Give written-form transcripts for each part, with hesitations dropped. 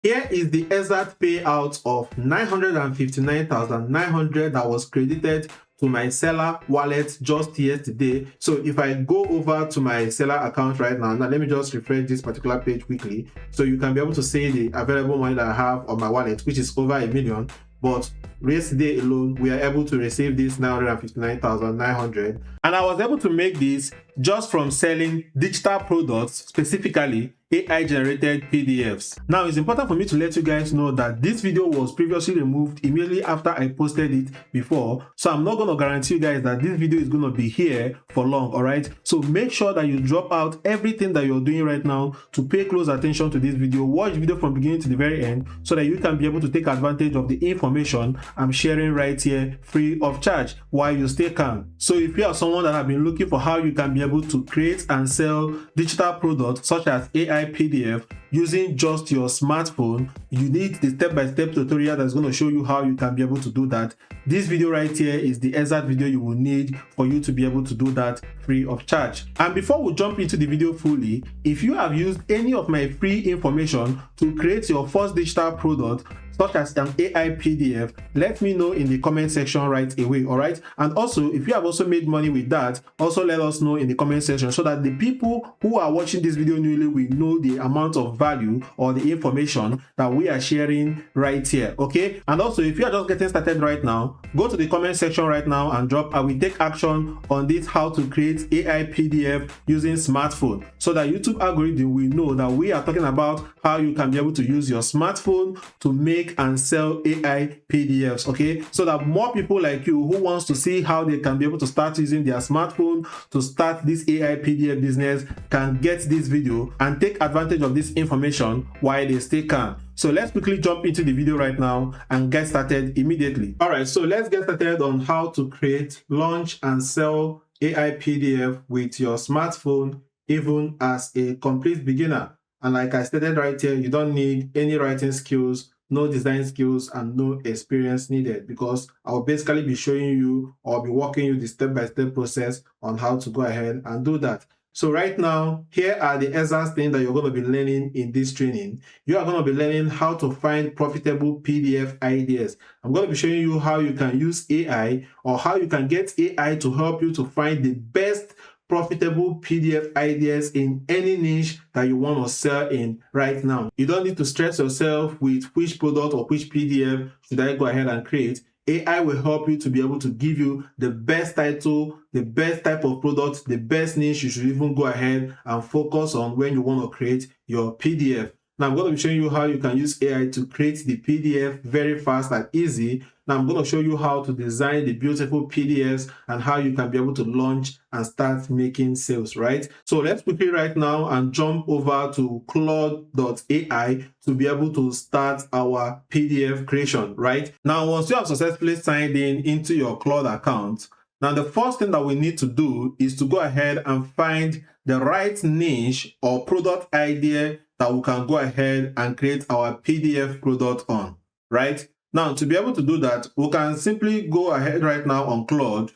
Here is the exact payout of 959,900 that was credited to my seller wallet just yesterday. So if I go over to my seller account right now, let me just refresh this particular page quickly so you can be able to see the available money that I have on my wallet, which is over 1 million. But yesterday alone, we are able to receive this 959,900, and I was able to make this just from selling digital products, specifically AI generated PDFs. Now, it's important for me to let you guys know that this video was previously removed immediately after I posted it before, so I'm not going to guarantee you guys that this video is going to be here for long. All right, so make sure that you drop out everything that you're doing right now to pay close attention to this video. Watch the video from beginning to the very end so that you can be able to take advantage of the information I'm sharing right here free of charge while you stay calm. So if you are someone that have been looking for how you can be able to create and sell digital products such as AI PDF using just your smartphone, you need the step-by-step tutorial that's going to show you how you can be able to do that. This video right here is the exact video you will need for you to be able to do that free of charge. And before we jump into the video fully, if you have used any of my free information to create your first digital product such as an AI PDF, let me know in the comment section right away. All right, and also if you have also made money with that, also let us know in the comment section so that the people who are watching this video newly will know the amount of value or the information that we are sharing right here. Okay, and also if you are just getting started right now, go to the comment section right now and drop "I will take action on this how to create AI PDF using smartphone," so that YouTube algorithm will know that we are talking about how you can be able to use your smartphone to make and sell AI PDFs. Okay, so that more people like you who wants to see how they can be able to start using their smartphone to start this AI PDF business can get this video and take advantage of this information while they stay calm. So let's quickly jump into the video right now and get started immediately. All right, so let's get started on how to create, launch and sell AI PDF with your smartphone, even as a complete beginner. And like I stated right here, you don't need any writing skills, no design skills, and no experience needed, because I'll basically be showing you or be walking you the step-by-step process on how to go ahead and do that. So right now, here are the exact things that you're going to be learning in this training. You are going to be learning how to find profitable PDF ideas. I'm going to be showing you how you can use AI, or how you can get AI to help you to find the best profitable PDF ideas in any niche that you want to sell in right now. You don't need to stress yourself with which product or which PDF should I go ahead and create. AI will help you to be able to give you the best title, the best type of product, the best niche you should even go ahead and focus on when you want to create your PDF. Now I'm going to be showing you how you can use AI to create the PDF very fast and easy. Now I'm going to show you how to design the beautiful PDFs and how you can be able to launch and start making sales, right? So let's quickly right now and jump over to Claude.ai to be able to start our PDF creation, right? Now, once you have successfully signed in into your Claude account, now the first thing that we need to do is to go ahead and find the right niche or product idea that we can go ahead and create our PDF product on, right? Now, to be able to do that, we can simply go ahead right now on Claude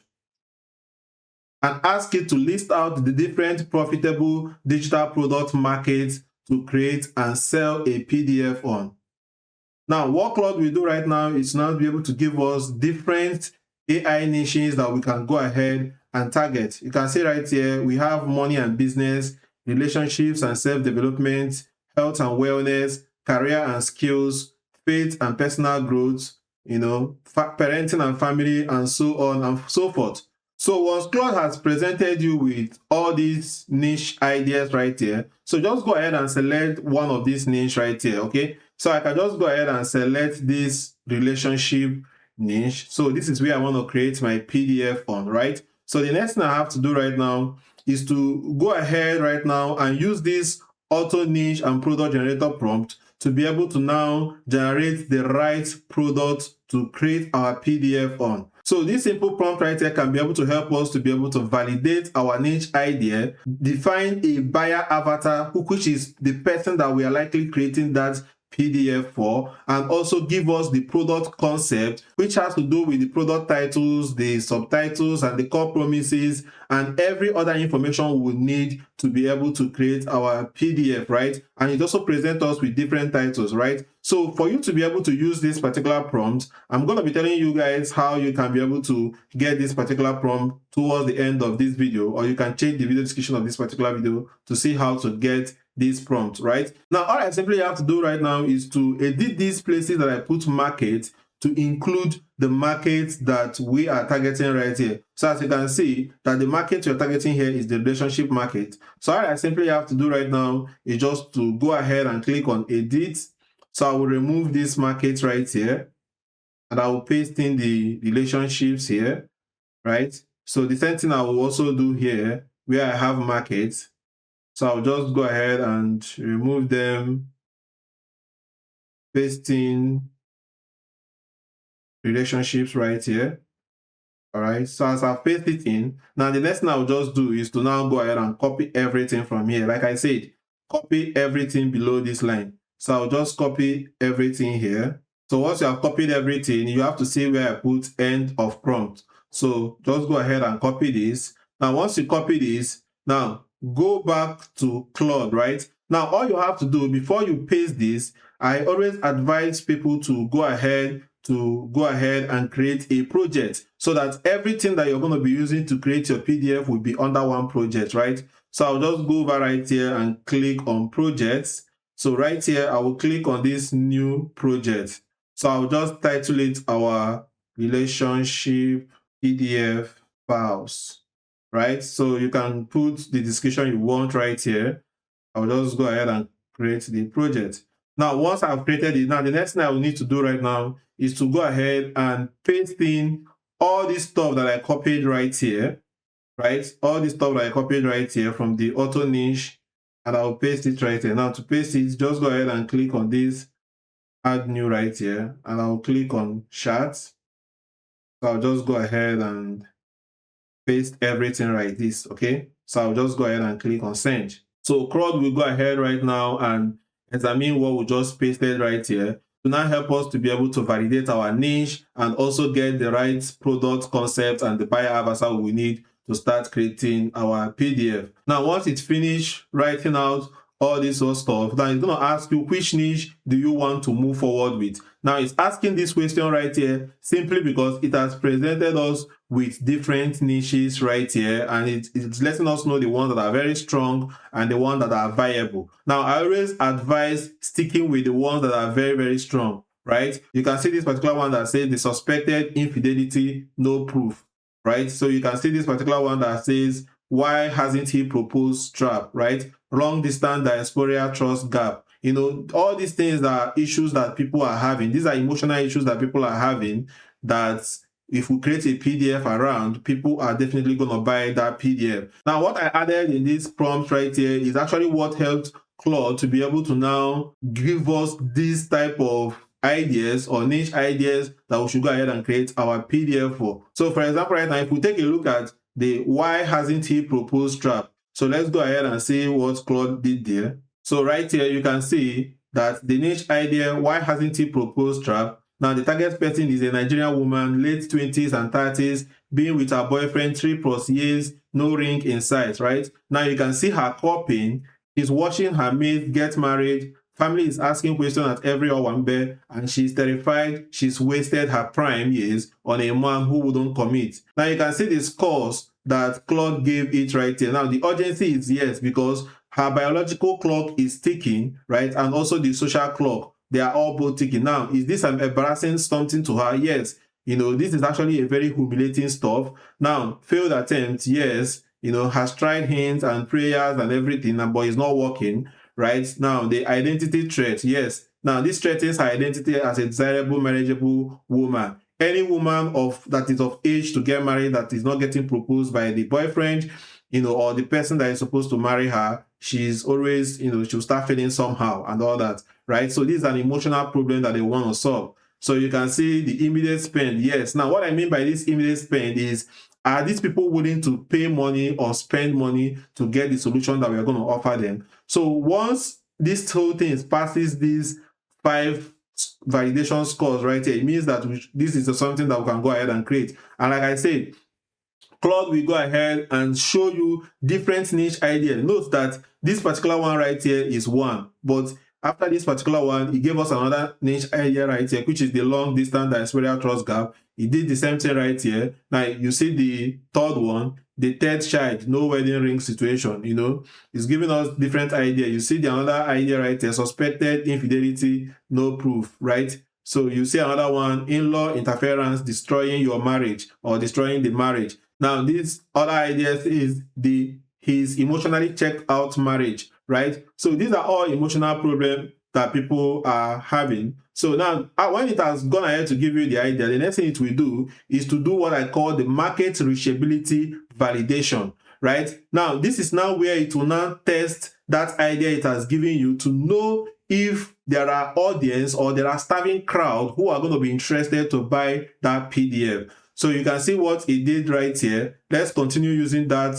and ask it to list out the different profitable digital product markets to create and sell a PDF on. Now, what Claude will do right now is now be able to give us different AI niches that we can go ahead and target. You can see right here, we have money and business, relationships and self-development, health and wellness, career and skills, faith and personal growth, parenting and family, and so on and so forth. So once Claude has presented you with all these niche ideas right here, so just go ahead and select one of these niche right here, okay? So I can just go ahead and select this relationship niche. So this is where I want to create my PDF on, right? So the next thing I have to do right now is to go ahead right now and use this auto niche and product generator prompt to be able to now generate the right product to create our PDF on. So this simple prompt right here can be able to help us to be able to validate our niche idea, define a buyer avatar, which is the person that we are likely creating that PDF for, and also give us the product concept, which has to do with the product titles, the subtitles, and the core promises, and every other information we would need to be able to create our PDF, right? And it also presents us with different titles, right? So for you to be able to use this particular prompt, I'm going to be telling you guys how you can be able to get this particular prompt towards the end of this video, or you can check the video description of this particular video to see how to get this prompt, right? Now, all I simply have to do right now is to edit these places that I put market to include the market that we are targeting right here. So as you can see that the market you're targeting here is the relationship market. So all I simply have to do right now is just to go ahead and click on edit. So I will remove this market right here, and I will paste in the relationships here, right? So the same thing I will also do here where I have markets. So I'll just go ahead and remove them, paste in relationships right here. All right, so as I've pasted it in, now the next thing I'll just do is to now go ahead and copy everything from here. Like I said, copy everything below this line. So I'll just copy everything here. So once you have copied everything, you have to see where I put end of prompt. So just go ahead and copy this. Now, once you copy this, now go back to Claude, right? Now, all you have to do before you paste this, I always advise people to go ahead and create a project so that everything that you're going to be using to create your PDF will be under one project, right? So I'll just go over right here and click on projects. So right here, I will click on this new project. So I'll just title it our relationship PDF files, right? So you can put the description you want right here. I'll just go ahead and create the project. Now, once I've created it, now the next thing I will need to do right now is to go ahead and paste in all this stuff that I copied right here, right? All this stuff that I copied right here from the auto niche, and I'll paste it right here. Now to paste it, just go ahead and click on this add new right here, and I'll click on charts. So I'll just go ahead and paste everything like this, okay? So I'll just go ahead and click on send. So Claude will go ahead right now and examine what we just pasted right here to now help us to be able to validate our niche and also get the right product concept and the buyer avatar we need to start creating our PDF. Now, once it's finished writing out all this sort of stuff, then it's going to ask you which niche do you want to move forward with. Now, it's asking this question right here simply because it has presented us with different niches right here, and it's letting us know the ones that are very strong and the ones that are viable. Now, I always advise sticking with the ones that are very, very strong, right? You can see this particular one that says the suspected infidelity, no proof, right? So you can see this particular one that says, why hasn't he proposed trap, right? Long distance diaspora trust gap. You know, all these things are issues that people are having. These are emotional issues that people are having that if we create a PDF around, people are definitely going to buy that PDF. Now, what I added in this prompt right here is actually what helped Claude to be able to now give us this type of ideas or niche ideas that we should go ahead and create our PDF for. So for example, right now, if we take a look at the why hasn't he proposed trap. So let's go ahead and see what Claude did there. So right here, you can see that the niche idea, why hasn't he proposed trap? Now, the target person is a Nigerian woman, late 20s and 30s, being with her boyfriend 3+ years, no ring in sight, right? Now, you can see her copying. She's watching her mate get married. Family is asking questions at every Owambe, and she's terrified she's wasted her prime years on a man who wouldn't commit. Now, you can see the scores that Claude gave it right here. Now, the urgency is yes, because her biological clock is ticking, right? And also the social clock. They are all both ticking. Now, is this an embarrassing something to her? Yes. You know, this is actually a very humiliating stuff. Now, failed attempt, yes. You know, has tried hints and prayers and everything, but it's not working, right? Now, the identity threat, yes. Now, this threatens her identity as a desirable, marriageable woman. Any woman that is of age to get married that is not getting proposed by the boyfriend, you know, or the person that is supposed to marry her, she's always, you know, she'll start feeling somehow and all that, right? So this is an emotional problem that they want to solve. So you can see the immediate spend. Yes. Now, what I mean by this immediate spend is, are these people willing to pay money or spend money to get the solution that we're going to offer them? So once this whole thing passes these 5 validation scores right here. It means that this is something that we can go ahead and create. And like I said, Claude will go ahead and show you different niche ideas. Note that this particular one right here is one, but after this particular one, he gave us another niche idea right here, which is the long distance diasporial trust gap. He did the same thing right here. Now you see the third one, the third child, no wedding ring situation. You know, it's giving us different idea. You see the another idea right here, suspected infidelity, no proof, right? So you see another one, in-law interference, destroying your marriage or destroying the marriage. Now, this other ideas is his emotionally checked out marriage, right? So these are all emotional problems that people are having. So now, when it has gone ahead to give you the idea, the next thing it will do is to do what I call the market reachability validation, right? Now, this is now where it will now test that idea it has given you to know if there are audience or there are starving crowd who are going to be interested to buy that PDF. So you can see what it did right here. Let's continue using that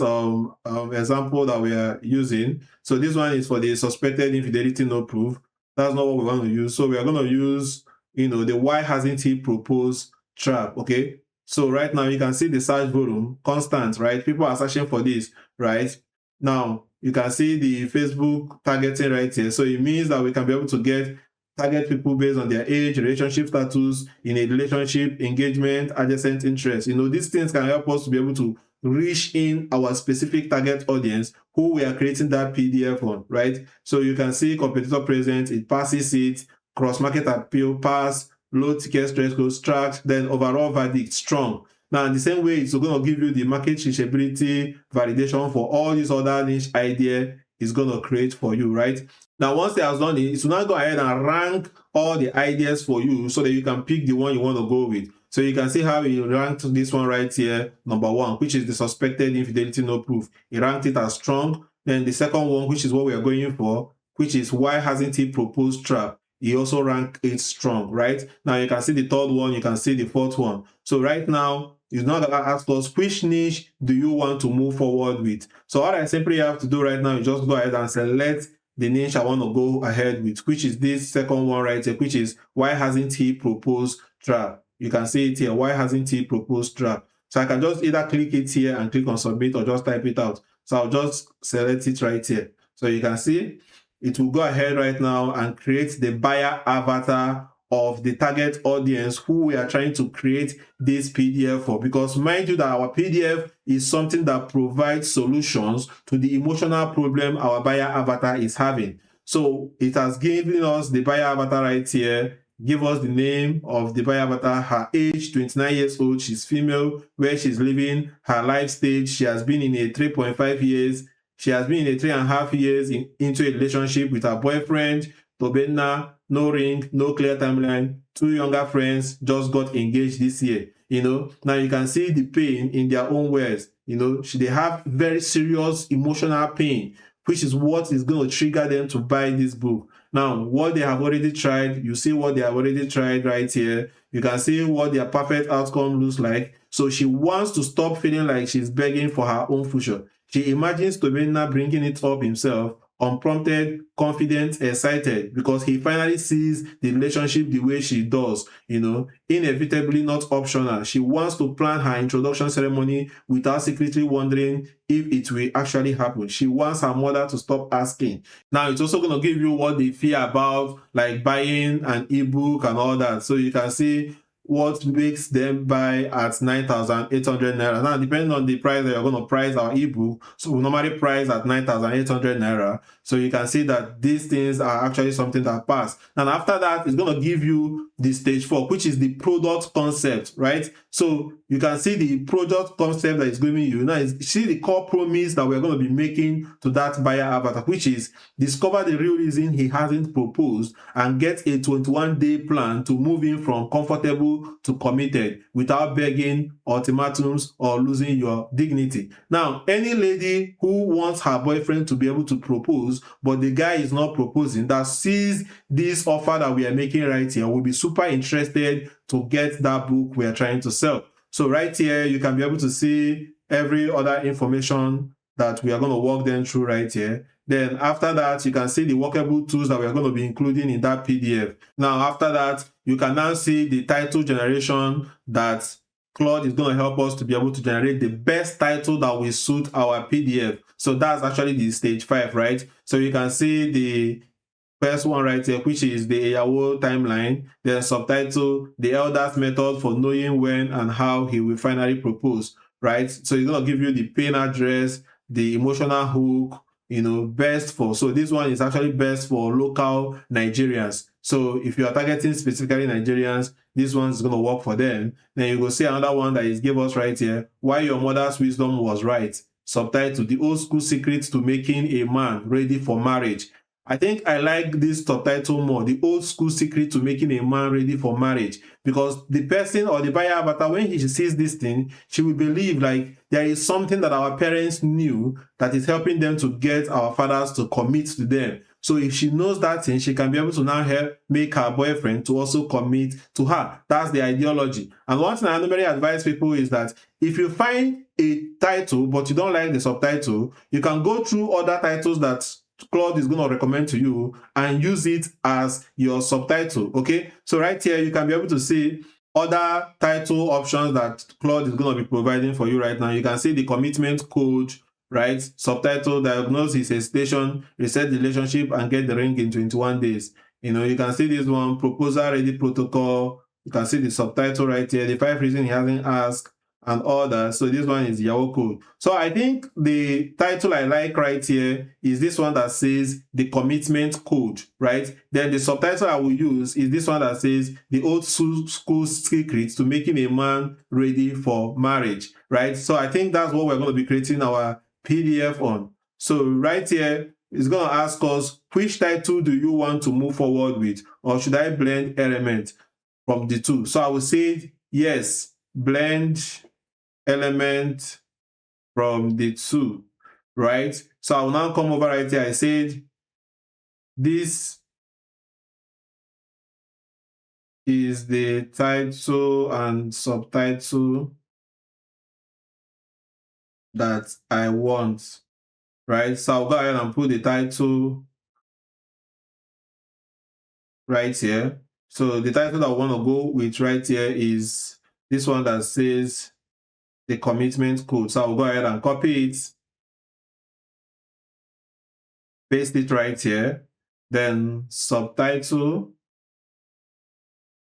example that we are using. So this one is for the suspected infidelity, no proof. That's not what we want to use. So we are going to use, you know, the why hasn't he proposed trap, okay? So right now you can see the search volume, constant, right? People are searching for this, right? Now you can see the Facebook targeting right here. So it means that we can be able to target people based on their age, relationship status, in a relationship, engagement, adjacent interests. You know, these things can help us to be able to reach in our specific target audience who we are creating that PDF on, right? So you can see competitor presence, it passes it, cross-market appeal, pass, low ticket stretch goals, track, then overall verdict, strong. Now, in the same way, it's going to give you the market reachability validation for all these other niche idea is going to create for you, right? Now, once it has done it, it will now go ahead and rank all the ideas for you so that you can pick the one you want to go with. So you can see how he ranked this one right here, number 1, which is the suspected infidelity, no proof. He ranked it as strong. Then the second one, which is what we are going for, which is why hasn't he proposed trap? He also ranked it strong, right? Now you can see the third one, you can see the fourth one. So right now, it's not going to ask us which niche do you want to move forward with. So all I simply have to do right now is just go ahead and select the niche I want to go ahead with, which is this second one right here, which is why hasn't he proposed trap? You can see it here, why hasn't he proposed trap? So I can just either click it here and click on submit or just type it out. So I'll just select it right here. So you can see it will go ahead right now and create the buyer avatar of the target audience who we are trying to create this PDF for. Because mind you that our PDF is something that provides solutions to the emotional problem our buyer avatar is having. So it has given us the buyer avatar right here, give us the name of the buyer avatar, her age, 29 years old, she's female, where she's living, her life stage, she has been in a 3.5 years, she has been in a 3.5 years into a relationship with her boyfriend, Tobena, no ring, no clear timeline, 2 younger friends just got engaged this year. You know, now you can see the pain in their own words. You know, they have very serious emotional pain, which is what is going to trigger them to buy this book. Now, what they have already tried, you see what they have already tried right here. You can see what their perfect outcome looks like. So she wants to stop feeling like she's begging for her own future. She imagines Tobena bringing it up himself, unprompted, confident, excited, because he finally sees the relationship the way she does, you know, inevitably not optional. She wants to plan her introduction ceremony without secretly wondering if it will actually happen. She wants her mother to stop asking. Now, it's also going to give you what they fear about, like buying an ebook and all that. So you can see what makes them buy at 9,800 naira. Now, depending on the price that you're going to price our ebook, so we normally price at 9,800 naira. So you can see that these things are actually something that pass. And after that, it's going to give you the stage 4, which is the product concept, right? So you can see the product concept that is giving you. Now, see the core promise that we're going to be making to that buyer avatar, which is discover the real reason he hasn't proposed and get a 21-day plan to move in from comfortable to committed without begging, ultimatums, or losing your dignity. Now, any lady who wants her boyfriend to be able to propose, but the guy is not proposing, that sees this offer that we are making right here, will be super interested to get that book we are trying to sell. So right here, you can be able to see every other information that we are going to walk them through right here. Then after that, you can see the workable tools that we are going to be including in that PDF. Now, after that, you can now see the title generation that Claude is going to help us to be able to generate the best title that will suit our PDF. So that's actually the stage 5, right? So you can see the first one right here, which is the Iyooh timeline, then subtitle, the elder's method for knowing when and how he will finally propose, right? So it's going to give you the pain address, the emotional hook, best for. So this one is actually best for local Nigerians. So if you are targeting specifically Nigerians, this one is going to work for them. Then you go see another one that is give us right here, Why Your Mother's Wisdom Was Right. Subtitle, the old school secrets to making a man ready for marriage. I think I like this subtitle more, the old school secret to making a man ready for marriage, because the person or the buyer avatar, when she sees this thing, she will believe like there is something that our parents knew that is helping them to get our fathers to commit to them. So if she knows that thing, she can be able to now help make her boyfriend to also commit to her. That's the ideology. And one thing I normally advise people is that if you find a title but you don't like the subtitle, you can go through other titles that Claude is going to recommend to you and use it as your subtitle. Okay, so right here you can be able to see other title options that Claude is going to be providing for you right now. You can see the commitment code, right? Subtitle, diagnose his hesitation, reset the relationship, and get the ring in 21 days. You can see this one, proposal ready protocol. You can see the subtitle right here, the 5 reasons he hasn't asked, and all that. So this one is Iyooh code. So I think the title I like right here is this one that says the commitment code, right? Then the subtitle I will use is this one that says the old school secrets to making a man ready for marriage, right? So I think that's what we're going to be creating our PDF on. So right here, it's going to ask us, which title do you want to move forward with? Or should I blend elements from the two? So I will say, yes, blend element from the two, right? So I will now come over right here. I said this is the title and subtitle that I want, right? So I'll go ahead and put the title right here. So the title that I want to go with right here is this one that says the commitment code. So I'll go ahead and copy it, paste it right here, then subtitle.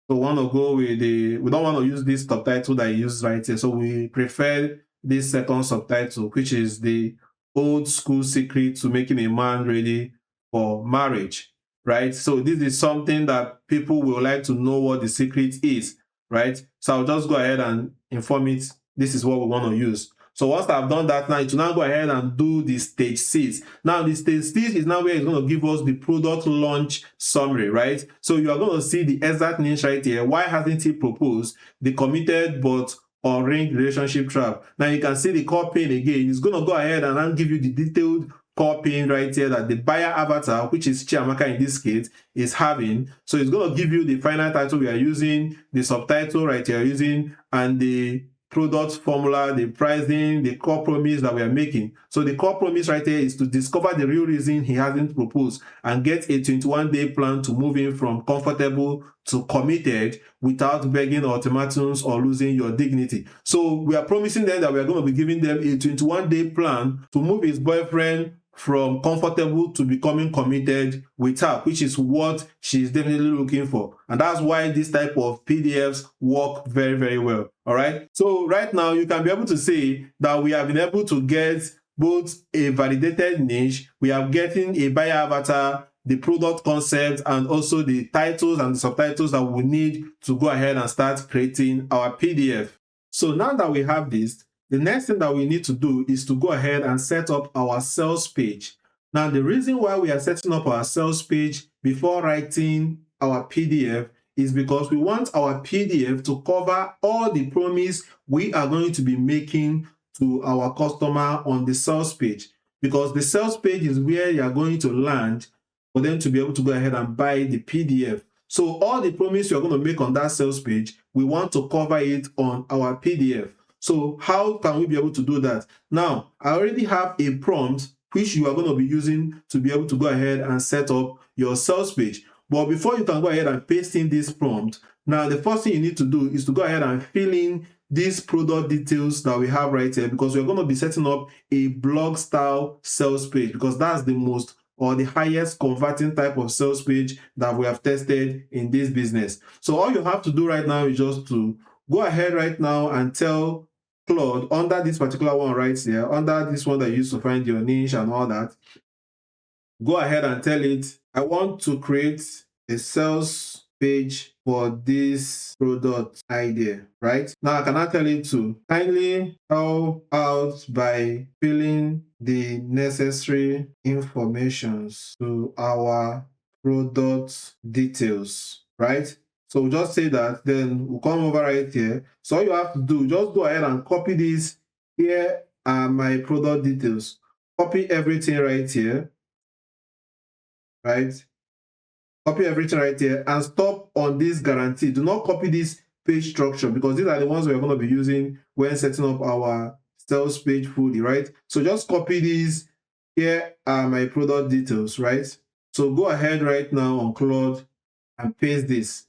So we want to go with we don't want to use this subtitle that I use right here. So we prefer this second subtitle, which is the old school secret to making a man ready for marriage, right? So this is something that people will like to know what the secret is, right? So I'll just go ahead and inform it. This is what we want to use. So once I've done that, now it will now go ahead and do the stage 6. Now the stage 6 is now where it's going to give us the product launch summary, right? So you are going to see the exact niche right here. Why hasn't he proposed? The committed but unringed relationship trap. Now you can see the core pain again. It's going to go ahead and then give you the detailed core pain right here that the buyer avatar, which is Chiamaka in this case, is having. So it's going to give you the final title we are using, the subtitle right here using, and the product formula, the pricing, the core promise that we are making. So the core promise right here is to discover the real reason he hasn't proposed and get a 21-day plan to move in from comfortable to committed without begging ultimatums or losing your dignity. So we are promising them that we are going to be giving them a 21-day plan to move his boyfriend from comfortable to becoming committed with her, which is what she's definitely looking for. And that's why this type of PDFs work very, very well. All right. So right now you can be able to see that we have been able to get both a validated niche, we are getting a buyer avatar, the product concept, and also the titles and the subtitles that we need to go ahead and start creating our PDF. So now that we have this, the next thing that we need to do is to go ahead and set up our sales page. Now, the reason why we are setting up our sales page before writing our PDF is because we want our PDF to cover all the promise we are going to be making to our customer on the sales page. Because the sales page is where you are going to land for them to be able to go ahead and buy the PDF. So all the promise you're going to make on that sales page, we want to cover it on our PDF. So how can we be able to do that? Now, I already have a prompt which you are going to be using to be able to go ahead and set up your sales page. But before you can go ahead and paste in this prompt, now the first thing you need to do is to go ahead and fill in these product details that we have right here, because we're going to be setting up a blog style sales page, because that's the most or the highest converting type of sales page that we have tested in this business. So all you have to do right now is just to go ahead right now and tell Claude, under this particular one right here, under this one that you used to find your niche and all that, go ahead and tell it, I want to create a sales page for this product idea, right? Now I cannot tell it to kindly help out by filling the necessary informations to our product details, right? So we'll just say that, then we'll come over right here. So all you have to do, just go ahead and copy this. Here are my product details. Copy everything right here, right? Copy everything right here and stop on this guarantee. Do not copy this page structure, because these are the ones we're going to be using when setting up our sales page fully, right? So just copy these. Here are my product details, right? So go ahead right now on Claude and paste this.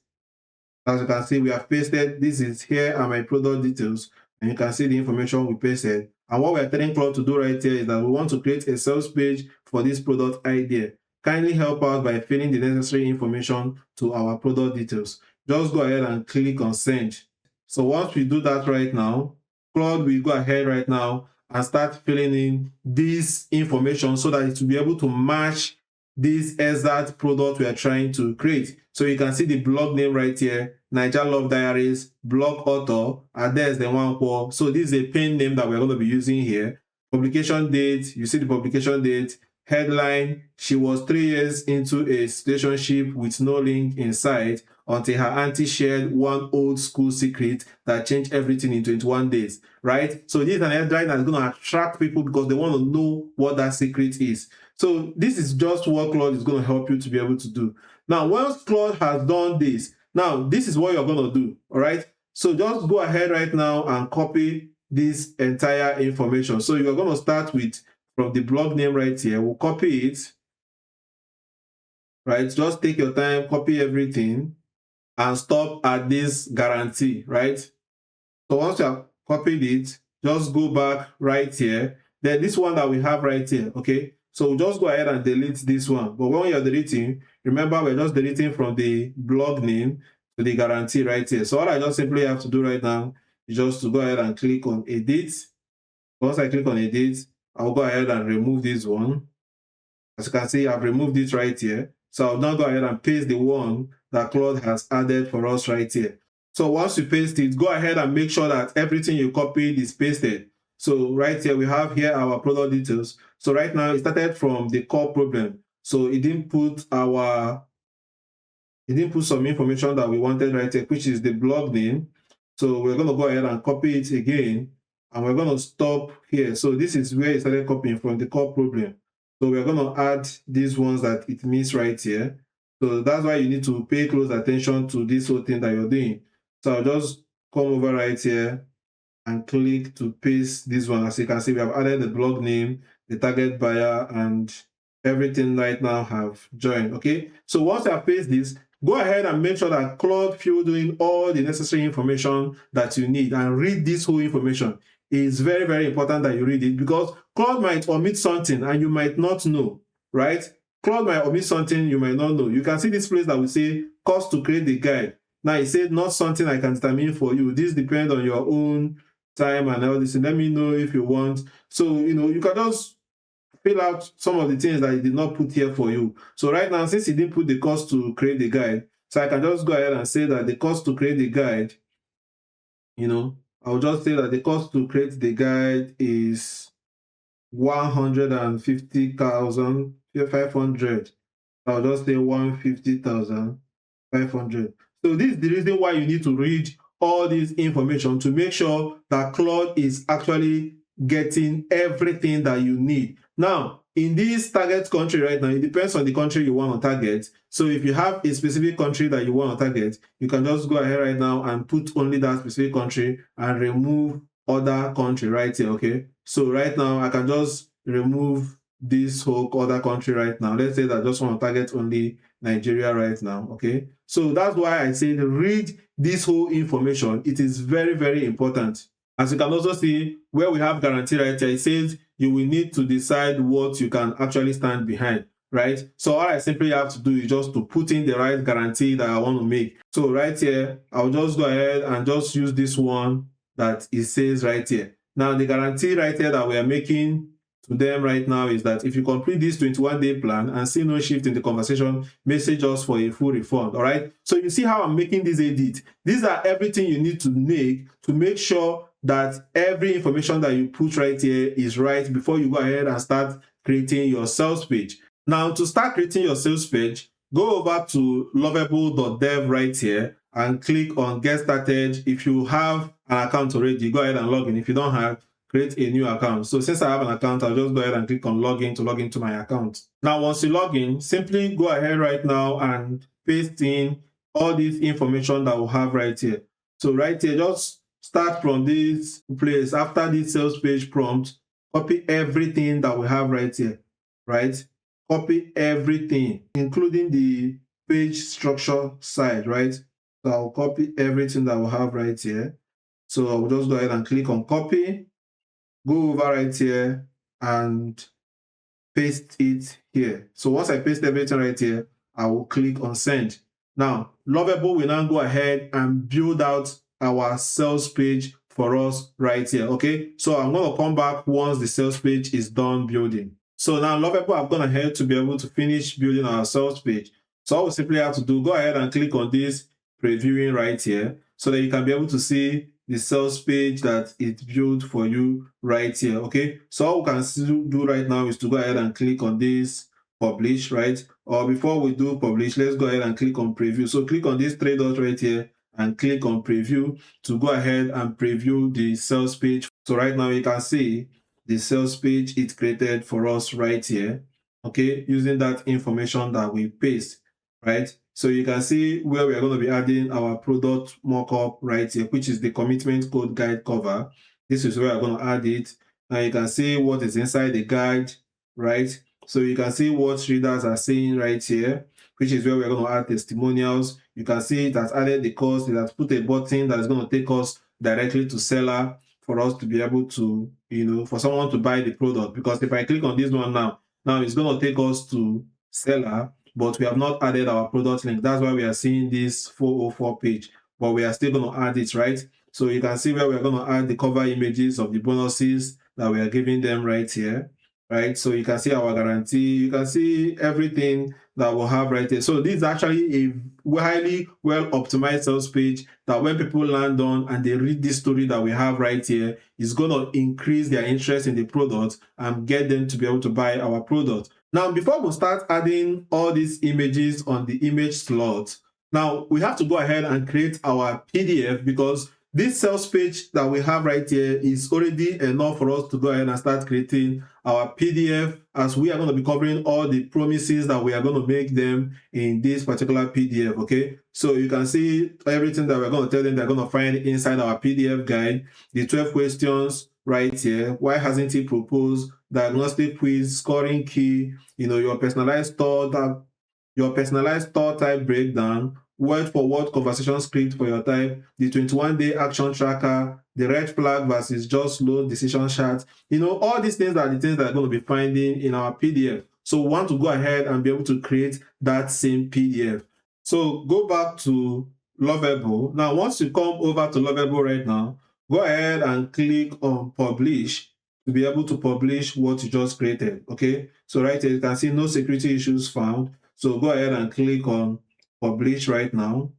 As you can see, we have pasted. This is, here are my product details, and you can see the information we pasted. And what we're telling Claude to do right here is that we want to create a sales page for this product idea. Kindly help out by filling the necessary information to our product details. Just go ahead and click on send. So once we do that right now, Claude will go ahead right now and start filling in this information so that it will be able to match this exact product we are trying to create. So you can see the blog name right here, Niger Love Diaries, blog author, and there's the one for. So this is a pen name that we're going to be using here. Publication date, you see the publication date. Headline, she was 3 years into a relationship with no link inside until her auntie shared one old school secret that changed everything in 21 days, right? So this is an headline that's going to attract people because they want to know what that secret is. So this is just what Claude is going to help you to be able to do. Now, once Claude has done this, now this is what you're going to do, all right? So just go ahead right now and copy this entire information. So you're going to start with, from the blog name right here, we'll copy it, right? Just take your time, copy everything, and stop at this guarantee, right? So once you have copied it, just go back right here. Then this one that we have right here, okay? So we'll just go ahead and delete this one. But when you're deleting, remember we're just deleting from the blog name to the guarantee right here. So all I just simply have to do right now is just to go ahead and click on edit. Once I click on edit, I'll go ahead and remove this one. As you can see, I've removed it right here. So I'll now go ahead and paste the one that Claude has added for us right here. So once you paste it, go ahead and make sure that everything you copied is pasted. So right here, we have here our product details. So right now, it started from the core problem. So it didn't put some information that we wanted right here, which is the blog name. So we're going to go ahead and copy it again. And we're going to stop here. So this is where it started copying from the core problem. So we're going to add these ones that it missed right here. So that's why you need to pay close attention to this whole thing that you're doing. So I'll just come over right here and click to paste this one. As you can see, we have added the blog name, the target buyer, and everything right now have joined. Okay. So once I paste this, go ahead and make sure that Claude filled in all the necessary information that you need and read this whole information. It's very, very important that you read it, because Claude might omit something and you might not know, right? Claude might omit something you might not know. You can see this place that will say cost to create the guide. Now it said not something I can determine for you. This depends on your own time and all this. And let me know if you want. So, you can just fill out some of the things that he did not put here for you. So right now, since he didn't put the cost to create the guide, so I can just go ahead and say that the cost to create the guide, I'll just say that the cost to create the guide is 150,500. I'll just say 150,500. So this is the reason why you need to read all this information, to make sure that Claude is actually getting everything that you need. Now, in this target country right now, it depends on the country you want to target. So if you have a specific country that you want to target, you can just go ahead right now and put only that specific country and remove other country right here. Okay, so right now I can just remove this whole other country right now. Let's say that I just want to target only Nigeria right now. Okay, so that's why I say read this whole information. It is very, very important. As you can also see where we have guarantee right here, it says you will need to decide what you can actually stand behind, right? So all I simply have to do is just to put in the right guarantee that I want to make. So right here, I'll just go ahead and just use this one that it says right here. Now the guarantee right here that we are making to them right now is that if you complete this 21-day plan and see no shift in the conversation, message us for a full refund. All right, so you see how I'm making this edit. These are everything you need to make sure that every information that you put right here is right before you go ahead and start creating your sales page. Now to start creating your sales page, go over to lovable.dev right here and click on get started. If you have an account already, go ahead and log in. If you don't have, create a new account. So since I have an account, I'll just go ahead and click on login to log into my account. Now, once you log in, simply go ahead right now and paste in all this information that we'll have right here. So right here, just start from this place. After this sales page prompt, copy everything that we have right here, right? Copy everything, including the page structure side, right? So I'll copy everything that we have right here. So I'll just go ahead and click on copy. Go over right here and paste it here. So once I paste everything right here, I will click on send. Now, Lovable will now go ahead and build out our sales page for us right here. Okay, so I'm going to come back once the sales page is done building. So now Lovable, I've gone ahead to be able to finish building our sales page. So all we simply have to do, go ahead and click on this previewing right here so that you can be able to see the sales page that it built for you right here. Okay, so all we can do right now is to go ahead and click on this publish, right? Or before we do publish, let's go ahead and click on preview. So click on these three dots right here and click on preview to go ahead and preview the sales page. So right now you can see the sales page it created for us right here, okay, using that information that we paste, right? So you can see where we are going to be adding our product mockup right here, which is the commitment code guide cover. This is where I'm going to add it. And you can see what is inside the guide, right? So you can see what readers are saying right here, which is where we're going to add testimonials. You can see it has added the cost. It has put a button that is going to take us directly to seller for us to be able to, for someone to buy the product. Because if I click on this one now it's going to take us to seller, but we have not added our product link. That's why we are seeing this 404 page, but we are still going to add it, right? So you can see where we're going to add the cover images of the bonuses that we are giving them right here, right? So you can see our guarantee, you can see everything that we'll have right here. So this is actually a highly well optimized sales page that when people land on and they read this story that we have right here, is going to increase their interest in the product and get them to be able to buy our product. Now, before we start adding all these images on the image slot, now we have to go ahead and create our PDF, because this sales page that we have right here is already enough for us to go ahead and start creating our PDF, as we are going to be covering all the promises that we are going to make them in this particular PDF, okay? So you can see everything that we're going to tell them they're going to find inside our PDF guide, the 12 questions right here. Why hasn't he proposed? Diagnostic quiz, scoring key, your personalized store type breakdown, word for word conversation script for your type, the 21-day action tracker, the red flag versus just load decision chart. All these things are the things that are going to be finding in our PDF. So we want to go ahead and be able to create that same PDF. So go back to Lovable. Now, once you come over to Lovable right now, go ahead and click on publish to be able to publish what you just created, okay? So right here, you can see no security issues found. So go ahead and click on publish right now.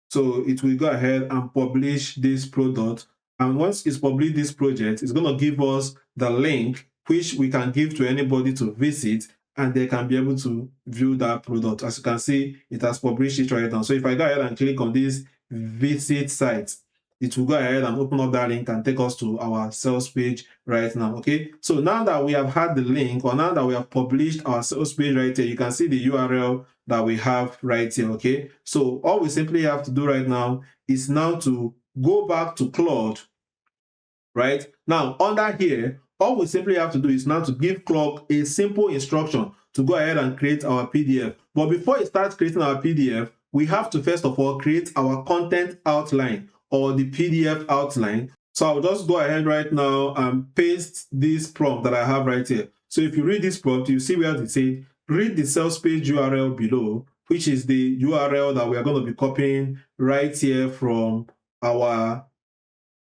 So it will go ahead and publish this product. And once it's published this project, it's going to give us the link, which we can give to anybody to visit, and they can be able to view that product. As you can see, it has published it right now. So if I go ahead and click on this visit site, it will go ahead and open up that link and take us to our sales page right now, okay? So now that we have had the link, or now that we have published our sales page right here, you can see the URL that we have right here, okay? So all we simply have to do right now is now to go back to Claude, right? Now, under here, all we simply have to do is now to give Claude a simple instruction to go ahead and create our PDF. But before it starts creating our PDF, we have to first of all create our content outline or the PDF outline. So I'll just go ahead right now and paste this prompt that I have right here. So if you read this prompt, you see where it says, read the sales page URL below, which is the URL that we are going to be copying right here from our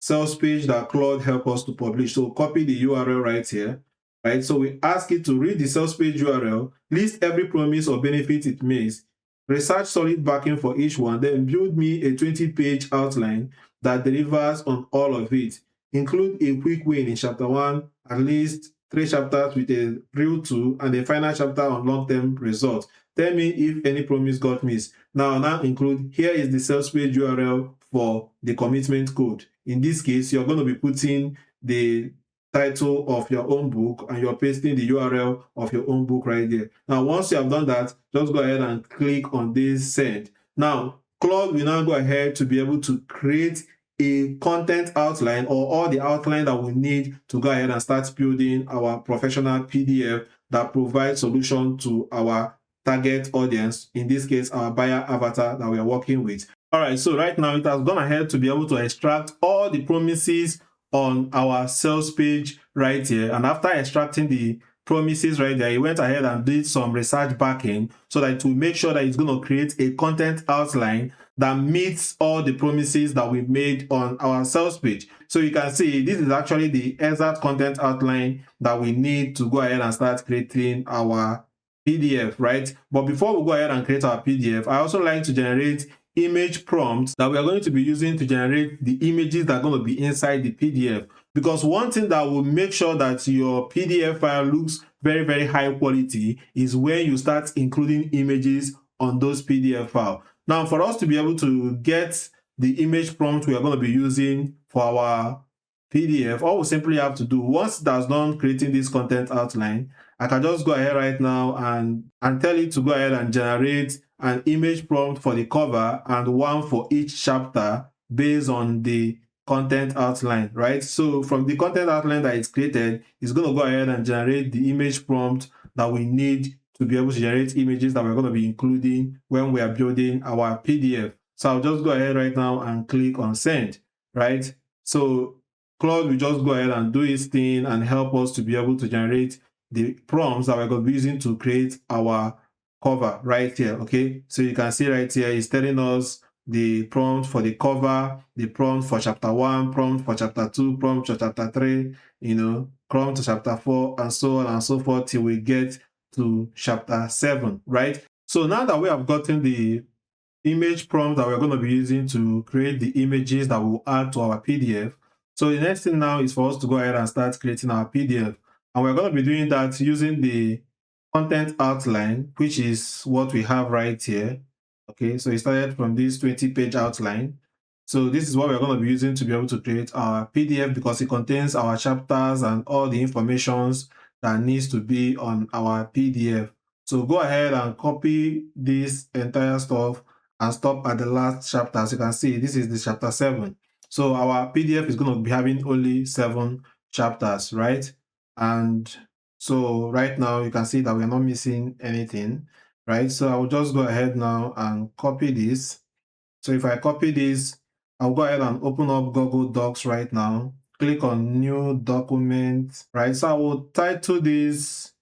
sales page that Claude helped us to publish. So copy the URL right here, right? So we ask it to read the sales page URL, list every promise or benefit it makes, research solid backing for each one, then build me a 20-page outline that delivers on all of it. Include a quick win in chapter 1, at least 3 chapters with a real 2, and a final chapter on long-term results. Tell me if any promise got missed. Now include, here is the sales page URL for the commitment code. In this case, you're going to be putting the title of your own book and you're pasting the URL of your own book right there. Now, once you have done that, just go ahead and click on this send. Now, Claude will now go ahead to be able to create a content outline or all the outline that we need to go ahead and start building our professional PDF that provides solution to our target audience, in this case, our buyer avatar that we are working with. All right, so right now it has gone ahead to be able to extract all the promises on our sales page right here. And after extracting the promises right there, it went ahead and did some research backing so that it will make sure that it's going to create a content outline that meets all the promises that we made on our sales page. So you can see this is actually the exact content outline that we need to go ahead and start creating our PDF, right? But before we go ahead and create our PDF, I also like to generate image prompts that we are going to be using to generate the images that are going to be inside the PDF. Because one thing that will make sure that your PDF file looks very, very high quality is when you start including images on those PDF files. Now, for us to be able to get the image prompt we are going to be using for our PDF, all we simply have to do, once that's done creating this content outline, I can just go ahead right now and tell it to go ahead and generate an image prompt for the cover and one for each chapter based on the content outline, right? So from the content outline that is created, it's going to go ahead and generate the image prompt that we need to be able to generate images that we're going to be including when we are building our PDF. So I'll just go ahead right now and click on send, right? So Claude will just go ahead and do its thing and help us to be able to generate the prompts that we're going to be using to create our cover right here. Okay, so you can see right here it's telling us the prompt for the cover, the prompt for chapter 1, prompt for chapter 2, prompt for chapter 3, prompt to chapter 4, and so on and so forth till we get to chapter 7, right? So now that we have gotten the image prompt that we're going to be using to create the images that we'll add to our PDF, so the next thing now is for us to go ahead and start creating our PDF. And we're going to be doing that using the content outline, which is what we have right here. Okay, so it started from this 20-page outline. So this is what we're going to be using to be able to create our PDF because it contains our chapters and all the informations that needs to be on our PDF. So go ahead and copy this entire stuff and stop at the last chapter. As you can see, this is the chapter 7. So our PDF is going to be having only 7 chapters, right? And so right now you can see that we're not missing anything, right? So I will just go ahead now and copy this. So if I copy this, I'll go ahead and open up Google Docs right now. Click on new document, right? So I will title this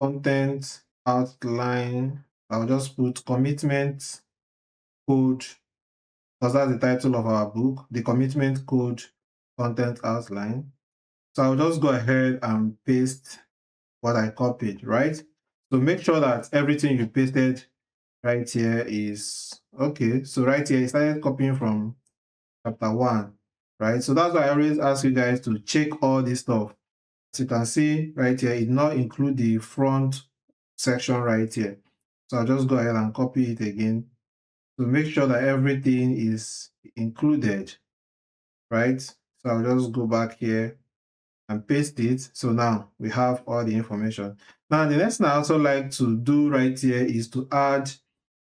content outline. I'll just put commitment code, because that's the title of our book, the commitment code content outline. So I'll just go ahead and paste what I copied, right? So make sure that everything you pasted right here is okay. So right here, I started copying from chapter 1, right? So that's why I always ask you guys to check all this stuff. As you can see right here, it did not include the front section right here. So I'll just go ahead and copy it again to make sure that everything is included, right? So I'll just go back here and paste it. So now we have all the information. Now the next thing I also like to do right here is to add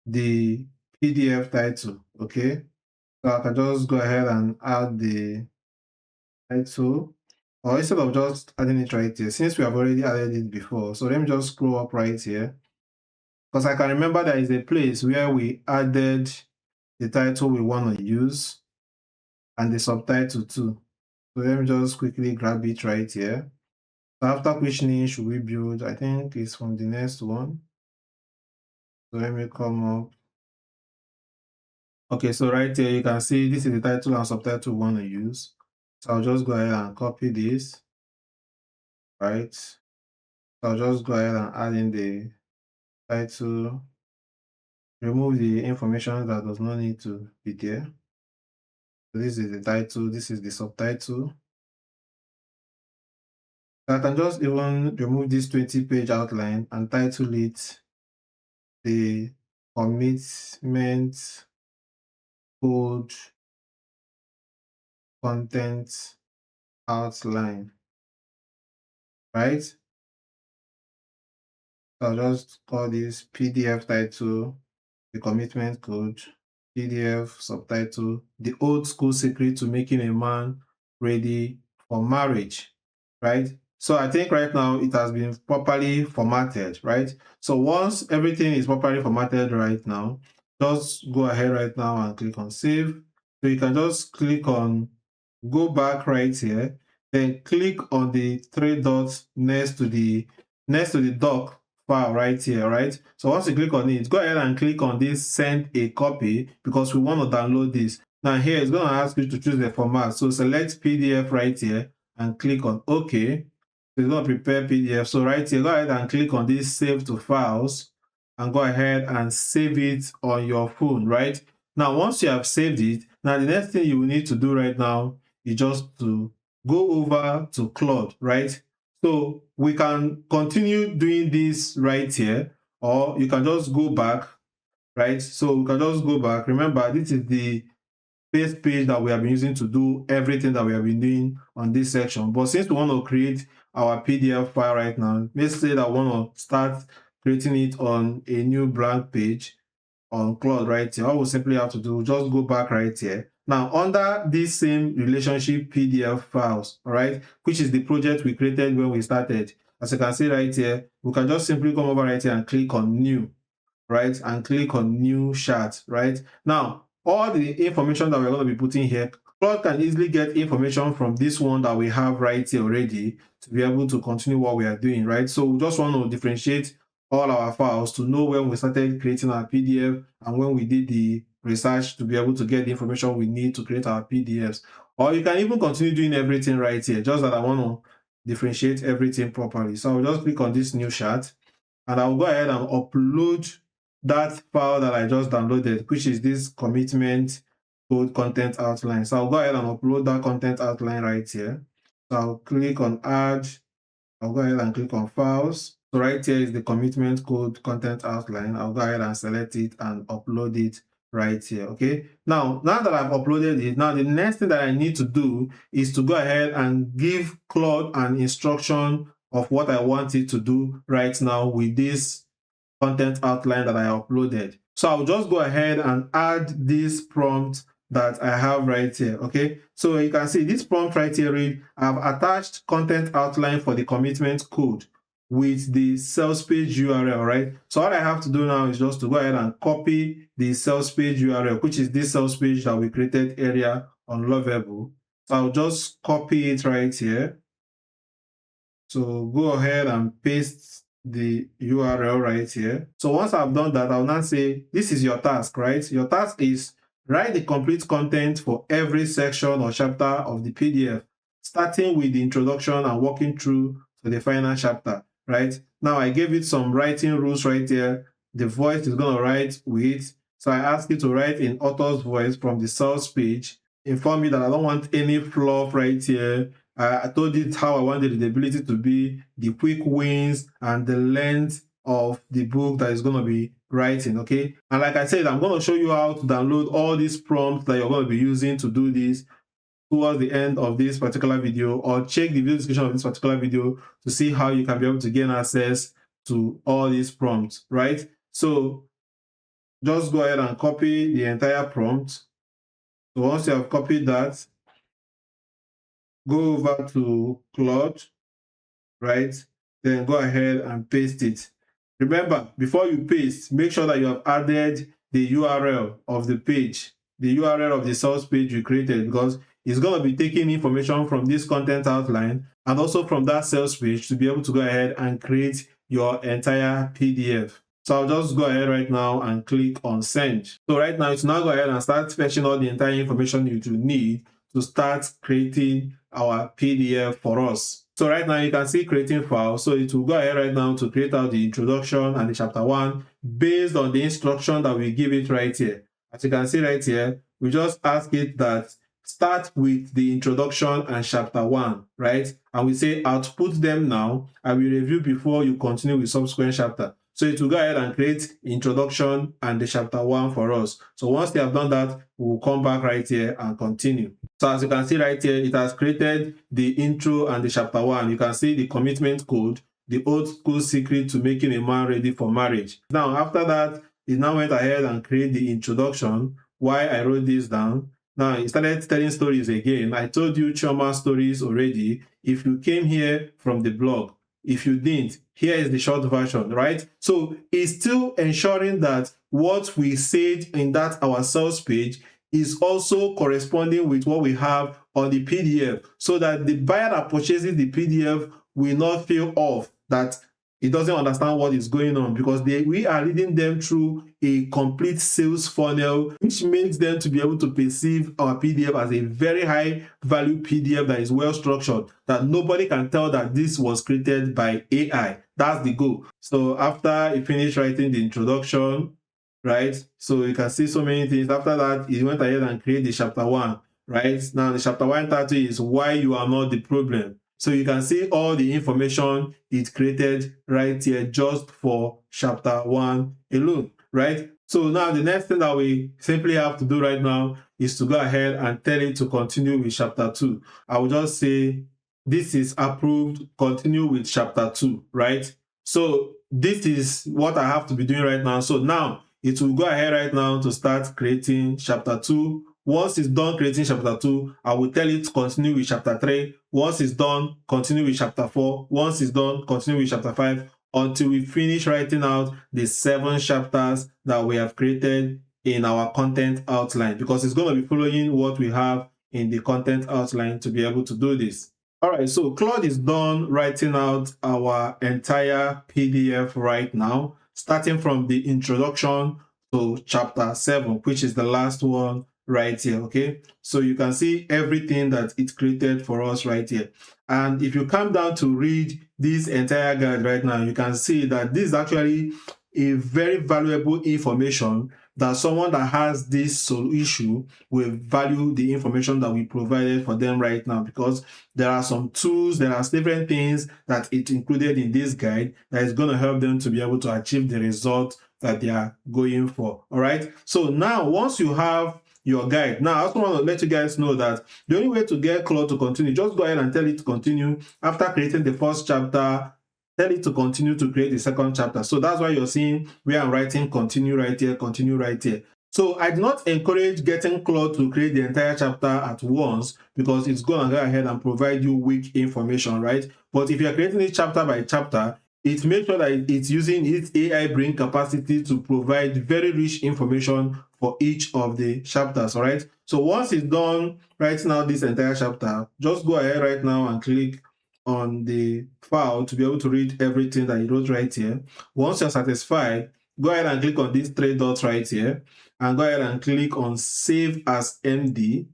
the PDF title. Okay, so I can just go ahead and add the title. or instead of just adding it right here, since we have already added it before, so let me just scroll up right here, because I can remember there is a place where we added the title we want to use and the subtitle too. So let me just quickly grab it right here. So after which name should we build? I think it's from the next one. So let me come up. Okay, so right here you can see this is the title and subtitle we want to use. So I'll just go ahead and copy this, right? So I'll just go ahead and add in the title, remove the information that does not need to be there. So this is the title, this is the subtitle. So I can just even remove this 20-page outline and title it the commitment code content outline, right? So I'll just call this PDF title, the commitment code, PDF subtitle, the old school secret to making a man ready for marriage, right? So I think right now it has been properly formatted, right? So once everything is properly formatted right now, just go ahead right now and click on save. So you can just click on go back right here, then click on the three dots next to the doc file right here, right? So once you click on it, go ahead and click on this send a copy because we want to download this. Now here it's going to ask you to choose the format. So select PDF right here and click on OK. So it's going to prepare PDF. So right here, go ahead and click on this save to files and go ahead and save it on your phone, right? Now, once you have saved it, now the next thing you will need to do right now is just to go over to Claude, right? So we can continue doing this right here, or you can just go back, right? So we can just go back. Remember, this is the first page that we have been using to do everything that we have been doing on this section. But since we want to create our PDF file right now, let's say that we want to start creating it on a new blank page on Claude right here. All we simply have to do, just go back right here. Now, under this same relationship PDF files, all right, which is the project we created when we started, as you can see right here, we can just simply come over right here and click on new, right, and click on new chart, right? Now, all the information that we're going to be putting here, Claude can easily get information from this one that we have right here already to be able to continue what we are doing, right? So we just want to differentiate all our files to know when we started creating our PDF and when we did the research to be able to get the information we need to create our PDFs. Or you can even continue doing everything right here, just that I want to differentiate everything properly. So I'll just click on this new chart and I'll go ahead and upload that file that I just downloaded, which is this commitment code content outline. So I'll go ahead and upload that content outline right here. So I'll click on add. I'll go ahead and click on files. So right here is the commitment code content outline. I'll go ahead and select it and upload it right here. Okay. Now that I've uploaded it, now the next thing that I need to do is to go ahead and give Claude an instruction of what I want it to do right now with this content outline that I uploaded. So I'll just go ahead and add this prompt that I have right here. Okay, so you can see this prompt right here read, I've attached content outline for the commitment code with the sales page URL, right? So all I have to do now is just to go ahead and copy the sales page URL, which is this sales page that we created earlier on Lovable. So I'll just copy it right here. So go ahead and paste the URL right here. So once I've done that, I'll now say, this is your task, right? Your task is write the complete content for every section or chapter of the PDF, starting with the introduction and working through to the final chapter, right? Now I gave it some writing rules right here. The voice is going to write with, so I ask it to write in author's voice from the source page. Inform me that I don't want any fluff right here. I told it how I wanted the ability to be, the quick wins, and the length of the book that is going to be writing, okay? And like I said, I'm going to show you how to download all these prompts that you're going to be using to do this towards the end of this particular video, or check the video description of this particular video to see how you can be able to gain access to all these prompts, right? So just go ahead and copy the entire prompt. So once you have copied that, go over to Claude, right? Then go ahead and paste it. Remember, before you paste, make sure that you have added the URL of the page, the URL of the source page you created, because it's going to be taking information from this content outline and also from that sales page to be able to go ahead and create your entire PDF. So I'll just go ahead right now and click on send. So right now, it's now go ahead and start fetching all the entire information you will need to start creating our PDF for us. So right now you can see creating file. So it will go ahead right now to create out the introduction and the chapter 1 based on the instruction that we give it right here. As you can see right here, we just ask it that start with the introduction and chapter 1, right? And we say output them now and we review before you continue with subsequent chapter. So it will go ahead and create introduction and the chapter 1 for us. So once they have done that, we'll come back right here and continue. So as you can see right here, it has created the intro and the chapter 1. You can see the commitment code, the old school secret to making a man ready for marriage. Now, after that, it now went ahead and create the introduction. Why I wrote this down. Now, it started telling stories again. I told you Chioma stories already. If you came here from the blog, if you didn't, here is the short version, right? So it's still ensuring that what we said in that our sales page is also corresponding with what we have on the PDF, so that the buyer that purchases the PDF will not feel off, that it doesn't understand what is going on, because we are leading them through a complete sales funnel, which makes them to be able to perceive our PDF as a very high value PDF that is well structured, that nobody can tell that this was created by AI. That's the goal. So after you finish writing the introduction, right? So you can see so many things. After that, he went ahead and created the chapter 1, right? Now the chapter 1 title is why you are not the problem. So you can see all the information it created right here just for chapter 1 alone, right? So now the next thing that we simply have to do right now is to go ahead and tell it to continue with chapter 2. I will just say, this is approved, continue with chapter 2, right? So this is what I have to be doing right now. So now it will go ahead right now to start creating chapter 2. Once it's done creating chapter 2, I will tell it to continue with chapter 3. Once it's done, continue with chapter 4. Once it's done, continue with chapter 5, until we finish writing out the 7 chapters that we have created in our content outline, because it's going to be following what we have in the content outline to be able to do this. All right, so Claude is done writing out our entire PDF right now, starting from the introduction to chapter 7, which is the last one right here. Okay, so you can see everything that it created for us right here. And if you come down to read this entire guide right now, you can see that this is actually a very valuable information that someone that has this issue will value the information that we provided for them right now, because there are some tools, there are different things that it included in this guide that is going to help them to be able to achieve the result that they are going for. All right, so now once you have your guide, now I also want to let you guys know that the only way to get Claude to continue, just go ahead and tell it to continue. After creating the first chapter, tell it to continue to create the second chapter. So that's why you're seeing where I'm writing continue right here, continue right here. So I do not encourage getting Claude to create the entire chapter at once, because it's going to go ahead and provide you weak information, right? But if you're creating it chapter by chapter, it makes sure that it's using its AI brain capacity to provide very rich information for each of the chapters, all right? So once it's done writing out this entire chapter, just go ahead right now and click on the file to be able to read everything that you wrote right here. Once you're satisfied, go ahead and click on these 3 dots right here and go ahead and click on Save as MD.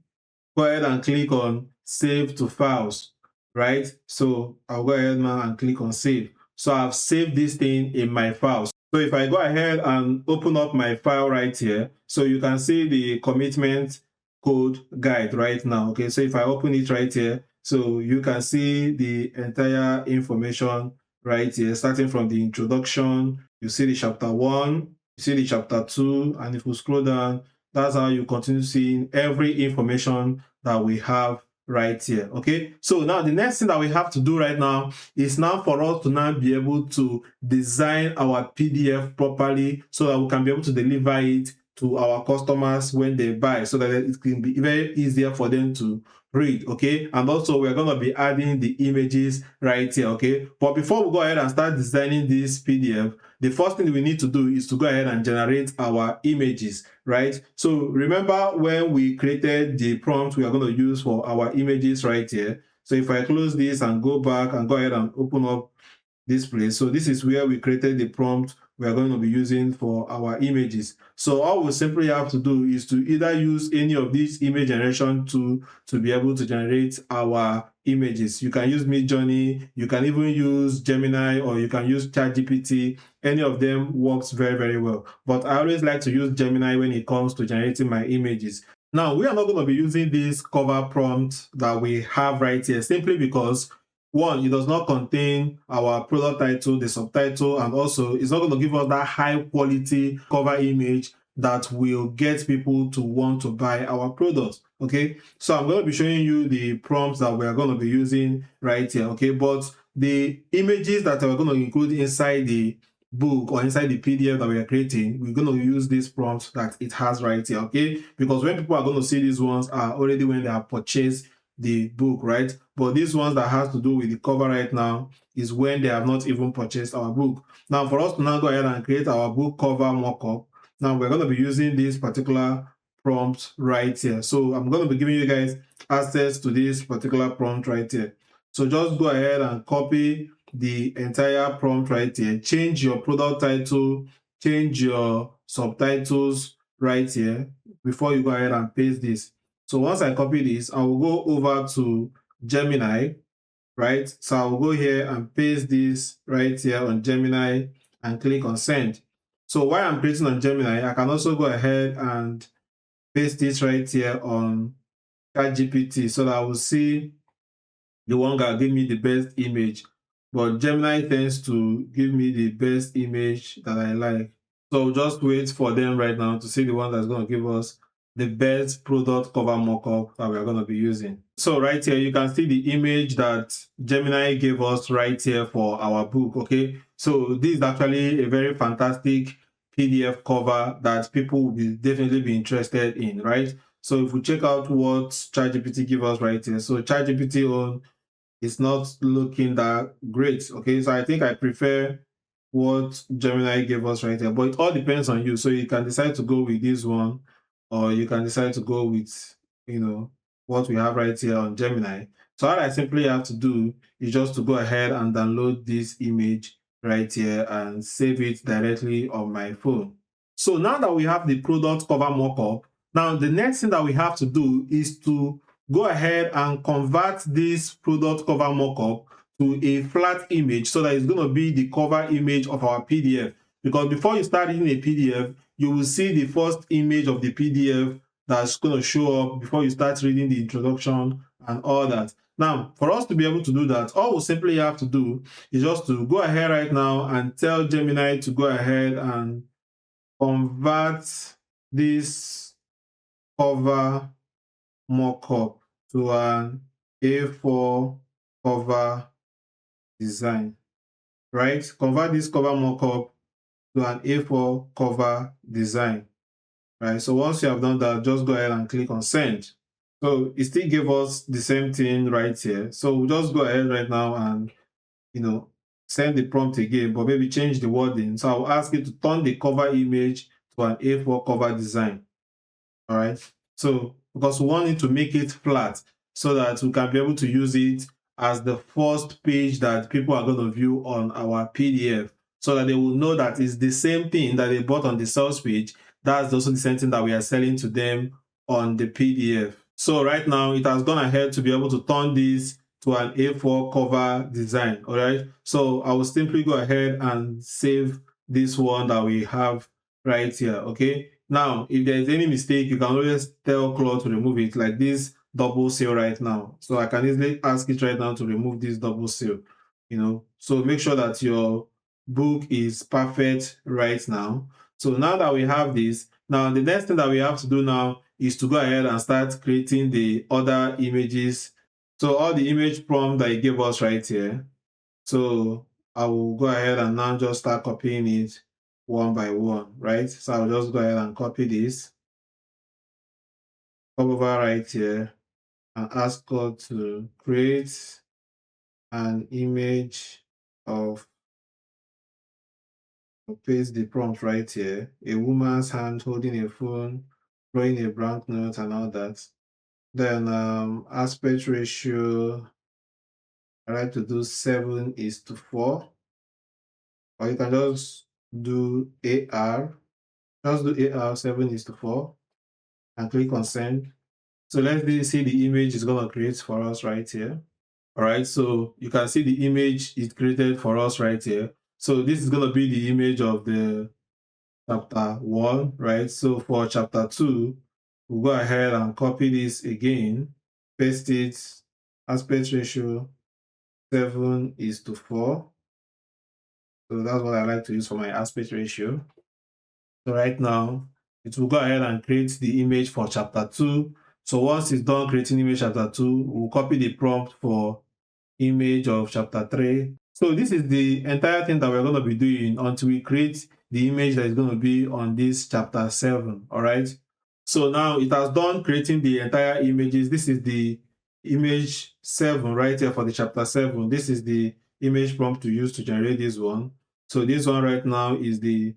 Go ahead and click on Save to Files, right? So I'll go ahead now and click on Save. So I've saved this thing in my files. So if I go ahead and open up my file right here, so you can see the commitment code guide right now. Okay, so if I open it right here, so you can see the entire information right here, starting from the introduction. You see the chapter 1, you see the chapter 2, and if we scroll down, that's how you continue seeing every information that we have right here. Okay, so now the next thing that we have to do right now is now for us to now be able to design our PDF properly, so that we can be able to deliver it to our customers when they buy, so that it can be very easier for them to read. Okay, and also we're going to be adding the images right here. Okay, but before we go ahead and start designing this PDF, the first thing we need to do is to go ahead and generate our images, right? So remember when we created the prompt we are going to use for our images right here. So if I close this and go back and go ahead and open up this place, so this is where we created the prompt we are going to be using for our images. So all we simply have to do is to either use any of these image generation tool to be able to generate our images. You can use Midjourney, you can even use Gemini, or you can use ChatGPT. Any of them works very, very well. But I always like to use Gemini when it comes to generating my images. Now, we are not going to be using this cover prompt that we have right here, simply because one, it does not contain our product title, the subtitle, and also it's not going to give us that high quality cover image that will get people to want to buy our product. Okay, so I'm going to be showing you the prompts that we are going to be using right here. Okay, but the images that we're going to include inside the book or inside the PDF that we are creating, we're going to use this prompt that it has right here. Okay, because when people are going to see these ones are already when they have purchased the book, right? But these ones that has to do with the cover right now is when they have not even purchased our book. Now, for us to now go ahead and create our book cover mockup, now we're going to be using this particular prompt right here. So I'm going to be giving you guys access to this particular prompt right here. So just go ahead and copy the entire prompt right here. Change your product title, change your subtitles right here before you go ahead and paste this. So once I copy this, I will go over to Gemini, right? So I'll go here and paste this right here on Gemini and click on send. So while I'm creating on Gemini, I can also go ahead and paste this right here on ChatGPT so that I will see the one that give me the best image. But Gemini tends to give me the best image that I like. So just wait for them right now to see the one that's going to give us the best product cover mockup that we're going to be using. So right here, you can see the image that Gemini gave us right here for our book. Okay, so this is actually a very fantastic PDF cover that people will definitely be interested in, right? So if we check out what ChatGPT give us right here, so ChatGPT on it's not looking that great. Okay, so I think I prefer what Gemini gave us right here, but it all depends on you. So you can decide to go with this one, or you can decide to go with, what we have right here on Gemini. So all I simply have to do is just to go ahead and download this image right here and save it directly on my phone. So now that we have the product cover mockup, now the next thing that we have to do is to go ahead and convert this product cover mockup to a flat image so that it's going to be the cover image of our PDF. Because before you start reading a PDF, you will see the first image of the PDF that's going to show up before you start reading the introduction and all that. Now, for us to be able to do that, all we simply have to do is just to go ahead right now and tell Gemini to go ahead and convert this cover mockup to an A4 cover design, right? Convert this cover mockup to an A4 cover design, right? So once you have done that, just go ahead and click on send. So it still gave us the same thing right here. So we'll just go ahead right now and, send the prompt again, but maybe change the wording. So I'll ask you to turn the cover image to an A4 cover design, all right? So because we want it to make it flat so that we can be able to use it as the first page that people are going to view on our PDF, so that they will know that it's the same thing that they bought on the sales page. That's also the same thing that we are selling to them on the PDF. So right now it has gone ahead to be able to turn this to an A4 cover design. All right, so I will simply go ahead and save this one that we have right here. Okay, now if there is any mistake, you can always tell Claude to remove it, like this double seal right now. So I can easily ask it right now to remove this double seal. So make sure that your book is perfect right now. So now that we have this, now the next thing that we have to do now is to go ahead and start creating the other images. So all the image prompt that it gave us right here. So I will go ahead and now just start copying it one by one, right? So I'll just go ahead and copy this, come over right here and ask Claude to create an image of, paste the prompt right here, a woman's hand holding a phone, drawing a blank note and all that. Then aspect ratio, I like to do 7:4, or you can just do AR, just do AR 7:4 and click on send. So let's see the image is going to create for us right here. All right, so you can see the image it created for us right here. So this is going to be the image of the chapter 1, right? So for chapter 2, we'll go ahead and copy this again, paste it, aspect ratio 7:4. So that's what I like to use for my aspect ratio. So right now, it will go ahead and create the image for chapter 2. So once it's done creating image chapter 2, we'll copy the prompt for image of chapter 3. So this is the entire thing that we're going to be doing until we create the image that is going to be on this chapter 7. All right. So now it has done creating the entire images. This is the image 7 right here for the chapter 7. This is the image prompt to use to generate this one. So this one right now is the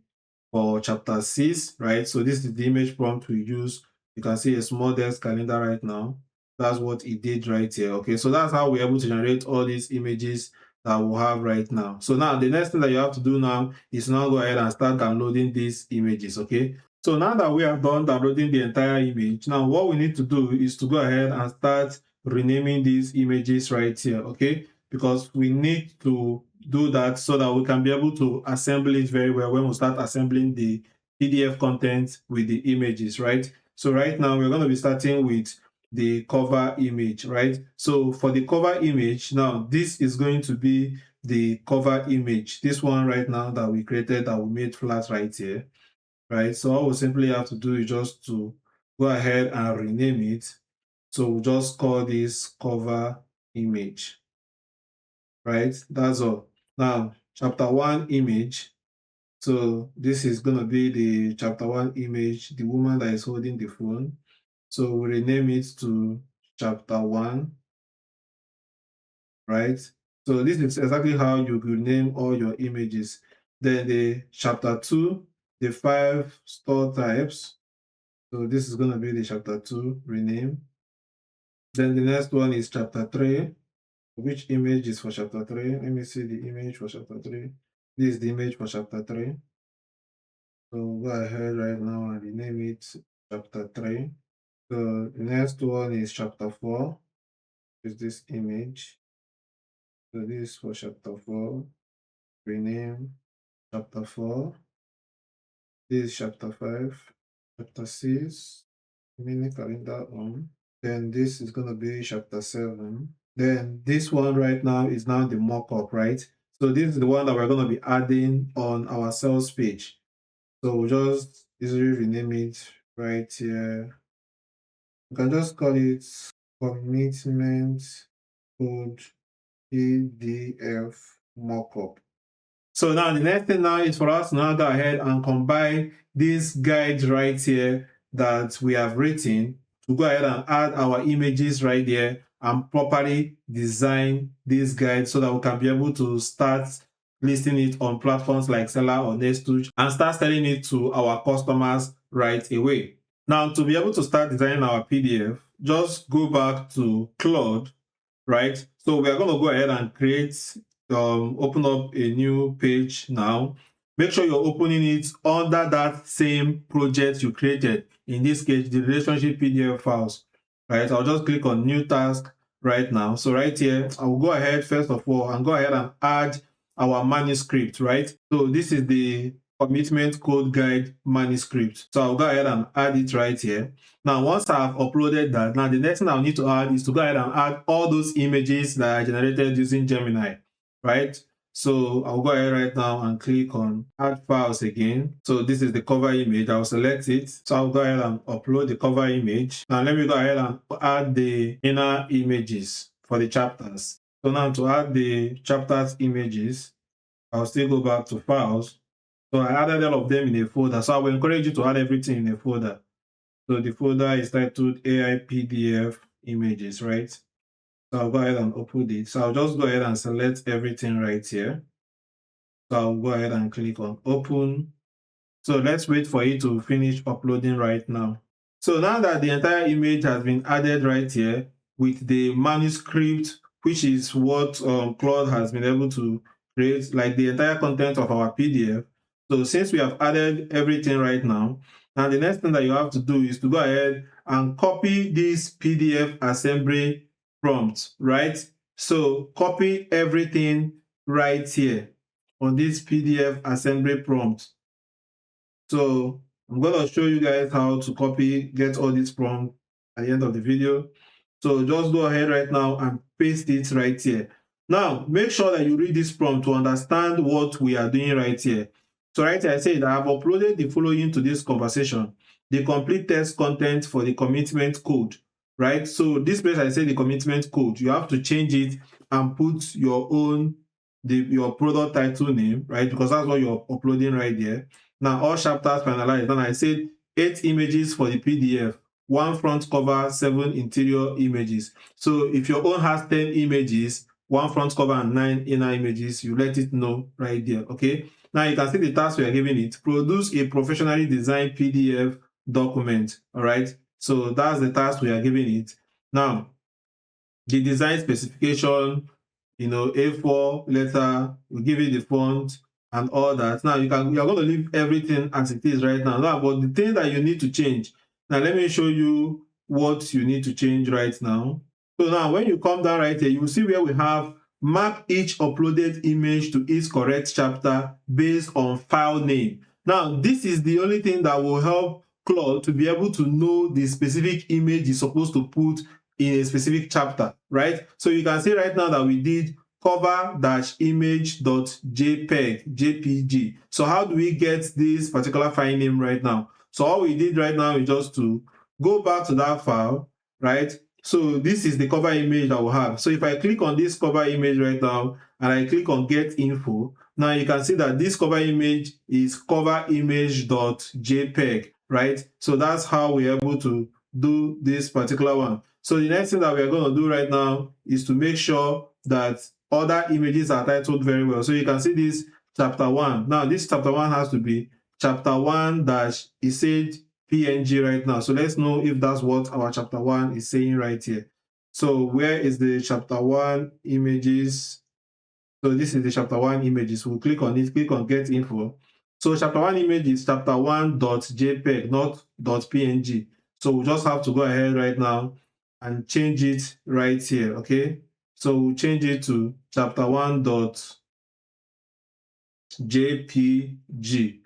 for chapter 6, right? So this is the image prompt we use. You can see a small desk calendar right now. That's what it did right here. Okay, so that's how we're able to generate all these images that we have right now. So now the next thing that you have to do now is now go ahead and start downloading these images. Okay, so now that we have done downloading the entire image, now what we need to do is to go ahead and start renaming these images right here. Okay, because we need to do that so that we can be able to assemble it very well when we start assembling the PDF content with the images, right? So right now we're going to be starting with the cover image, right? So for the cover image, now this is going to be the cover image, this one right now that we created, that we made flat right here, right? So all we simply have to do is just to go ahead and rename it. So we'll just call this cover image, right? That's all. Now chapter 1 image, so this is going to be the chapter 1 image, the woman that is holding the phone. So we rename it to chapter 1, right? So this is exactly how you will name all your images. Then the chapter 2, the 5 store types. So this is going to be the chapter 2 rename. Then the next one is chapter 3. Which image is for chapter 3? Let me see the image for chapter 3. This is the image for chapter 3. So go ahead right now and rename it chapter 3. So the next one is chapter 4. Is this image. So this is for chapter 4. Rename chapter 4. This is chapter 5. Chapter 6. Mini calendar on. Then this is going to be chapter 7. Then this one right now is now the mock-up, right? So this is the one that we're going to be adding on our sales page. So we'll just easily rename it right here. You can just call it commitment code PDF mockup. So now the next thing now is for us to now go ahead and combine these guides right here that we have written to go ahead and add our images right there and properly design these guides so that we can be able to start listing it on platforms like Seller or Nextouch and start selling it to our customers right away. Now, to be able to start designing our PDF, just go back to Claude, right? So we are going to go ahead and create, open up a new page now. Make sure you're opening it under that same project you created. In this case, the relationship PDF files, right? I'll just click on new task right now. So right here, I'll go ahead first of all and go ahead and add our manuscript, right? So this is the commitment code guide manuscript. So I'll go ahead and add it right here. Now, once I've uploaded that, now the next thing I'll need to add is to go ahead and add all those images that I generated using Gemini, right? So I'll go ahead right now and click on add files again. So this is the cover image. I'll select it. So I'll go ahead and upload the cover image. Now let me go ahead and add the inner images for the chapters. So now to add the chapters images, I'll still go back to files. So I added all of them in a folder. So I will encourage you to add everything in a folder. So the folder is titled AI PDF images, right? So I'll go ahead and open it. So I'll just go ahead and select everything right here. So I'll go ahead and click on open. So let's wait for it to finish uploading right now. So now that the entire image has been added right here with the manuscript, which is what Claude has been able to create, like the entire content of our PDF. So since we have added everything right now, the next thing that you have to do is to go ahead and copy this PDF assembly prompt, right? So copy everything right here on this PDF assembly prompt. So I'm going to show you guys how to get all this prompt at the end of the video. So just go ahead right now and paste it right here. Now, make sure that you read this prompt to understand what we are doing right here. So right here, I said I have uploaded the following to this conversation: the complete text content for the commitment code, right? So this place I say the commitment code, you have to change it and put your own, your product title name, right? Because that's what you're uploading right there. Now, all chapters finalized. And I said 8 images for the PDF, 1 front cover, 7 interior images. So if your own has 10 images, 1 front cover and 9 inner images, you let it know right there, okay? Now you can see the task we are giving it: produce a professionally designed PDF document, all right? So that's the task we are giving it. Now, the design specification, A4 letter, we give it the font and all that. Now you're going to leave everything as it is right now. But the thing that you need to change, now let me show you what you need to change right now. So now when you come down right here, you will see where we have map each uploaded image to its correct chapter based on file name. Now this is the only thing that will help Claude to be able to know the specific image you're supposed to put in a specific chapter, right? So you can see right now that we did cover-image.jpg. So how do we get this particular file name right now? So all we did right now is just to go back to that file, right? So this is the cover image that we have. So if I click on this cover image right now and I click on get info, now you can see that this cover image is cover-image.jpg, right? So that's how we're able to do this particular one. So the next thing that we are going to do right now is to make sure that other images are titled very well. So you can see this chapter 1. Now this chapter 1 has to be chapter 1 dash, it said PNG right now. So let's know if that's what our chapter 1 is saying right here. So where is the chapter 1 images? So this is the chapter 1 images. We'll click on it, click on get info. So chapter 1 image is chapter 1.jpg, not .png. So we'll just have to go ahead right now and change it right here, okay? So we'll change it to chapter 1.jpg,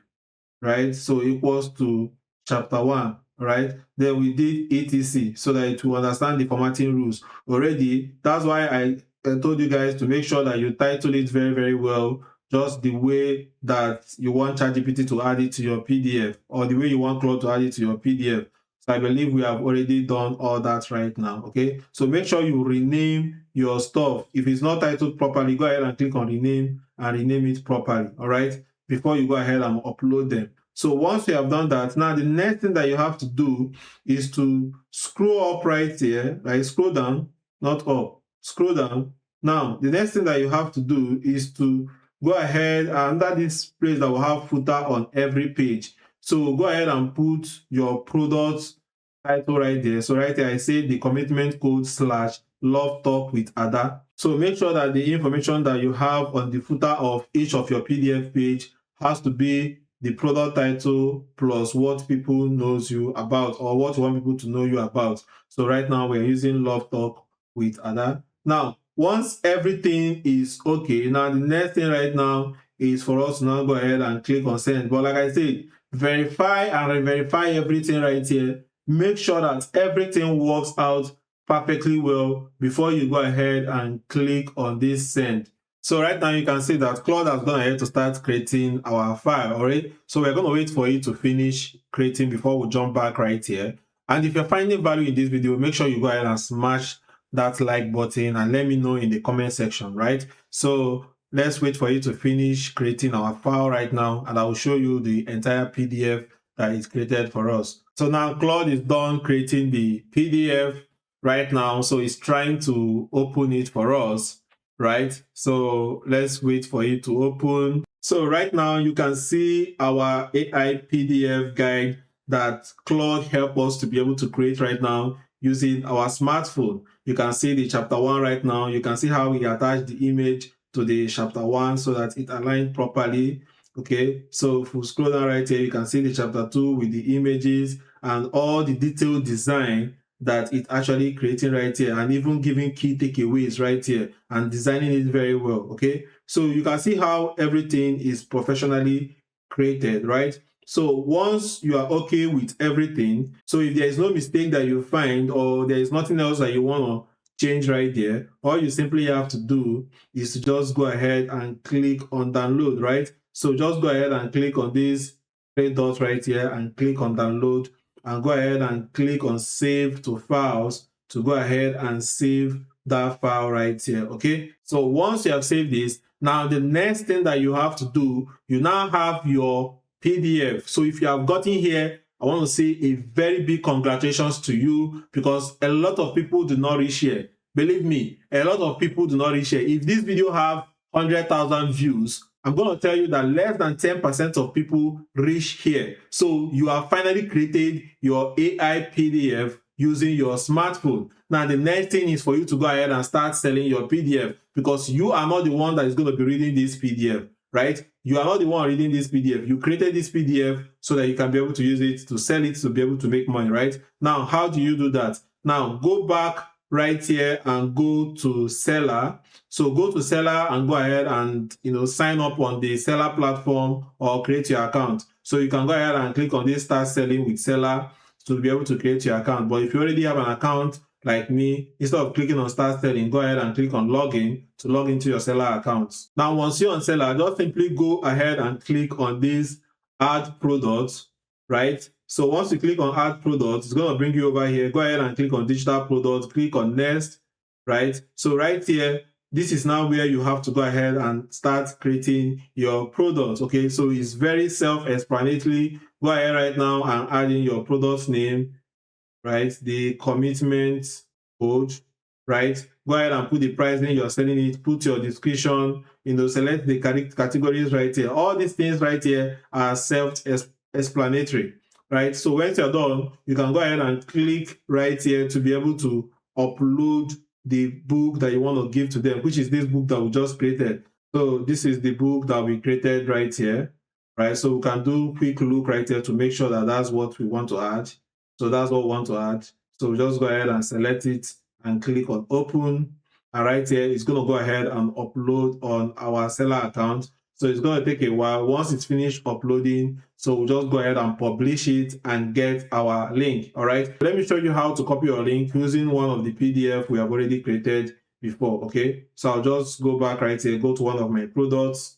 right? So equals to chapter 1, right? Then we did etc so that it will understand the formatting rules already. That's why I told you guys to make sure that you title it very, very well, just the way that you want ChatGPT to add it to your PDF, or the way you want Claude to add it to your PDF. So I believe we have already done all that right now, okay? So make sure you rename your stuff. If it's not titled properly, go ahead and click on rename and rename it properly, all right? Before you go ahead and upload them. So once you have done that, now the next thing that you have to do is to scroll up right here, right? Scroll down, not up, scroll down. Now, the next thing that you have to do is to go ahead and under this place that will have footer on every page. So go ahead and put your product title right there. So right here, I say the commitment code / love talk with Ada. So make sure that the information that you have on the footer of each of your PDF page has to be the product title plus what people knows you about, or what you want people to know you about. So right now we're using love talk with Ada. Now, once everything is okay, now the next thing right now is for us to now go ahead and click on send. But like I said, verify and re-verify everything right here. Make sure that everything works out perfectly well before you go ahead and click on this send. So right now you can see that Claude has gone ahead to start creating our file, all right? So we're going to wait for it to finish creating before we jump back right here. And if you're finding value in this video, make sure you go ahead and smash that like button and let me know in the comment section, right? So let's wait for it to finish creating our file right now, and I will show you the entire PDF that is created for us. So now Claude is done creating the PDF right now, so it's trying to open it for us, right? So let's wait for it to open. So right now you can see our AI PDF guide that Claude helped us to be able to create right now using our smartphone. You can see the chapter 1 right now. You can see how we attach the image to the chapter 1 so that it aligns properly. Okay, so if we scroll down right here, you can see the chapter 2 with the images and all the detailed design that it actually creating right here, and even giving key takeaways right here and designing it very well. Okay, so you can see how everything is professionally created, right? So once you are okay with everything, so if there is no mistake that you find or there is nothing else that you want to change right there, all you simply have to do is to just go ahead and click on download, right? So just go ahead and click on this three dots right here and click on download, and go ahead and click on save to files to go ahead and save that file right here. Okay, so once you have saved this, now the next thing that you have to do, you now have your PDF. So if you have gotten here, I want to say a very big congratulations to you, because a lot of people do not reach here. Believe me, a lot of people do not reach here. If this video have 100,000 views, I'm going to tell you that less than 10% of people reach here. So you have finally created your AI PDF using your smartphone. Now, the next thing is for you to go ahead and start selling your PDF, because you are not the one that is going to be reading this PDF, right? You are not the one reading this PDF. You created this PDF so that you can be able to use it to sell it, to be able to make money, right? Now, how do you do that? Now, go back right here and go to seller. So go to seller and go ahead and sign up on the seller platform or create your account. So you can go ahead and click on this start selling with seller to be able to create your account. But if you already have an account like me, instead of clicking on start selling, go ahead and click on login to log into your seller account. Now, once you're on seller, just simply go ahead and click on this add products, right? So once you click on add products, it's going to bring you over here. Go ahead and click on digital products, click on next, right? So right here, this is now where you have to go ahead and start creating your products. Okay, so it's very self-explanatory. Go ahead right now and add in your product's name, right? The commitment code, right? Go ahead and put the pricing you're selling it, put your description, select the categories right here. All these things right here are self-explanatory, right? So once you're done, you can go ahead and click right here to be able to upload the book that you want to give to them, which is this book that we just created. So this is the book that we created right here, right? So we can do quick look right here to make sure that that's what we want to add. So that's what we want to add. So just go ahead and select it and click on open. And right here, it's going to go ahead and upload on our seller account. So it's going to take a while. Once it's finished uploading, so we'll just go ahead and publish it and get our link. All right. Let me show you how to copy your link using one of the PDF we have already created before. Okay. So I'll just go back right here, go to one of my products.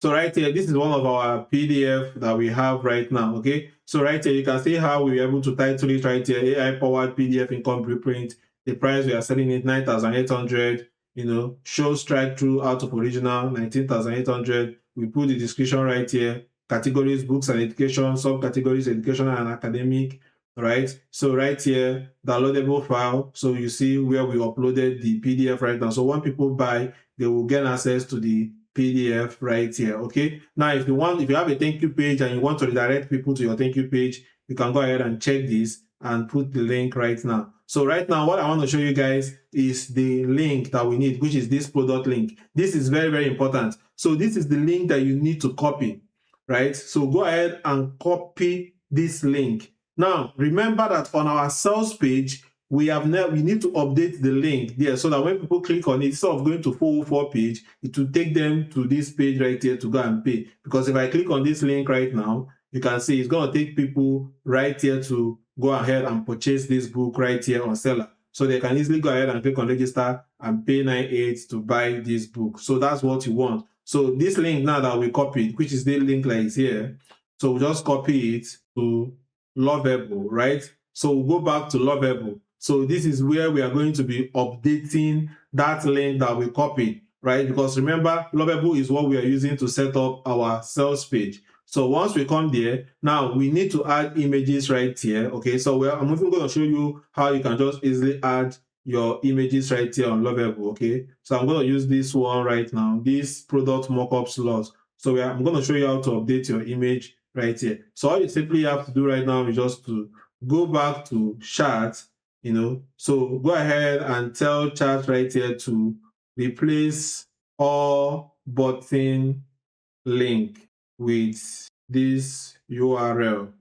So right here, this is one of our PDF that we have right now, okay? So right here, you can see how we were able to title it right here, AI-powered PDF income blueprint. The price we are selling it, 9,800, show strike through out of original, 19,800. We put the description right here, categories, books and education, subcategories, educational and academic, right? So right here, downloadable file. So you see where we uploaded the PDF right now. So when people buy, they will get access to the PDF right here. Okay, now if you have a thank you page and you want to redirect people to your thank you page, you can go ahead and check this and put the link right now. So right now, what I want to show you guys is the link that we need, which is this product link. This is very, very important. So this is the link that you need to copy, right? So go ahead and copy this link. Now, remember that on our sales page, we need to update the link there so that when people click on it, instead of going to 404 page, it will take them to this page right here to go and pay. Because if I click on this link right now, you can see it's going to take people right here to go ahead and purchase this book right here on seller. So they can easily go ahead and click on register and pay 98 to buy this book. So that's what you want. So this link now that we copied, which is the link like is here, so we'll just copy it to Lovable, right? So we'll go back to Lovable. So this is where we are going to be updating that link that we copied. right? Because remember, Lovable is what we are using to set up our sales page. So once we come there, now we need to add images right here. Okay, so I'm even going to show you how you can just easily add your images right here on Lovable. Okay, so I'm going to use this one right now, this product mockup slot. So I'm going to show you how to update your image right here. So all you simply have to do right now is just to go back to chat, so go ahead and tell chat right here to replace all button link with this URL.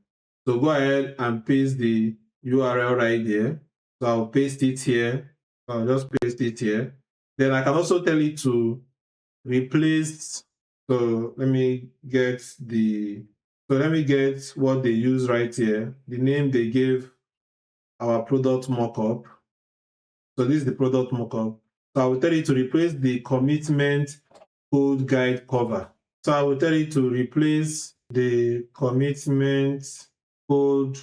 So go ahead and paste the URL right there. So I'll paste it here. I'll just paste it here. Then I can also tell it to replace. So let me get what they use right here. The name they gave our product mockup. So this is the product mockup. So I will tell you to replace the commitment code guide cover. So I will tell you to replace the commitment code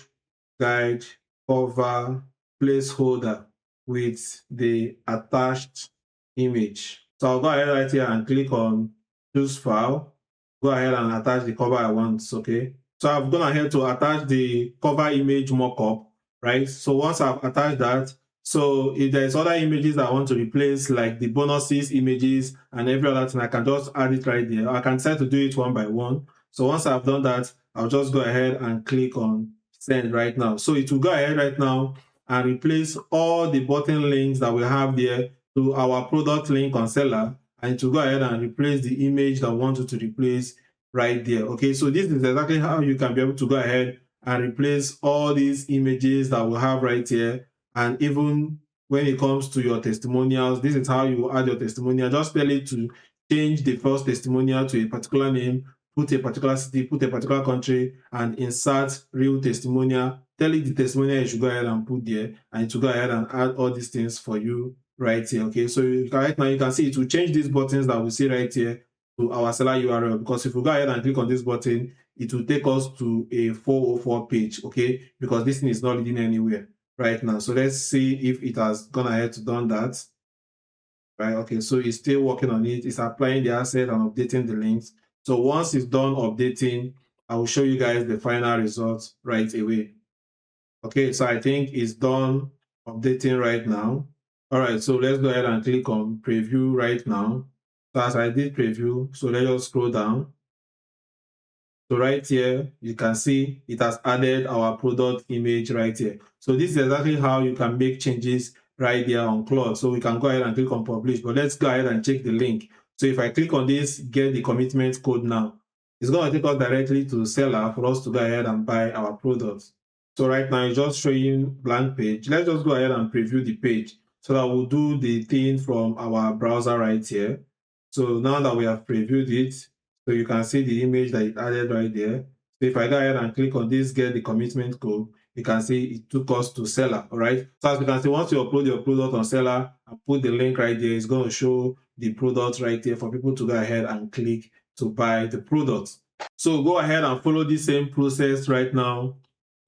guide cover placeholder with the attached image. So I'll go ahead right here and click on choose file. Go ahead and attach the cover I want. Okay. So I've gone ahead to attach the cover image mockup, right? So once I've attached that, so if there's other images that I want to replace, like the bonuses images and every other thing, I can just add it right there. I can try to do it one by one. So once I've done that, I'll just go ahead and click on send right now. So it will go ahead right now and replace all the button links that we have there to our product link on seller, and it will go ahead and replace the image that we want to replace right there. Okay, so this is exactly how you can be able to go ahead and replace all these images that we have right here. And even when it comes to your testimonials, this is how you add your testimonial. Just tell it to change the first testimonial to a particular name, put a particular city, put a particular country, and insert real testimonial. Tell it the testimonial you should go ahead and put there, and it will go ahead and add all these things for you right here. Okay, so right now you can see it will change these buttons that we see right here to our seller URL, because if we go ahead and click on this button, it will take us to a 404 page, okay, because this thing is not leading anywhere right now. So let's see if it has gone ahead to done that. Right, okay, so it's still working on it. It's applying the asset and updating the links. So once it's done updating, I will show you guys the final results right away. Okay, so I think it's done updating right now. All right, so let's go ahead and click on preview right now. So as I did preview, so let's just scroll down. So right here, you can see it has added our product image right here. So this is exactly how you can make changes right there on Claude. So we can go ahead and click on publish, but let's go ahead and check the link. So if I click on this, get the commitment code now, it's going to take us directly to seller for us to go ahead and buy our products. So right now, it's just showing blank page. Let's just go ahead and preview the page so that we'll do the thing from our browser right here. So now that we have previewed it, so you can see the image that it added right there. So if I go ahead and click on this, get the commitment code, you can see it took us to seller, all right? So as you can see, once you upload your product on seller and put the link right there, it's going to show the product right there for people to go ahead and click to buy the product. So go ahead and follow the same process right now.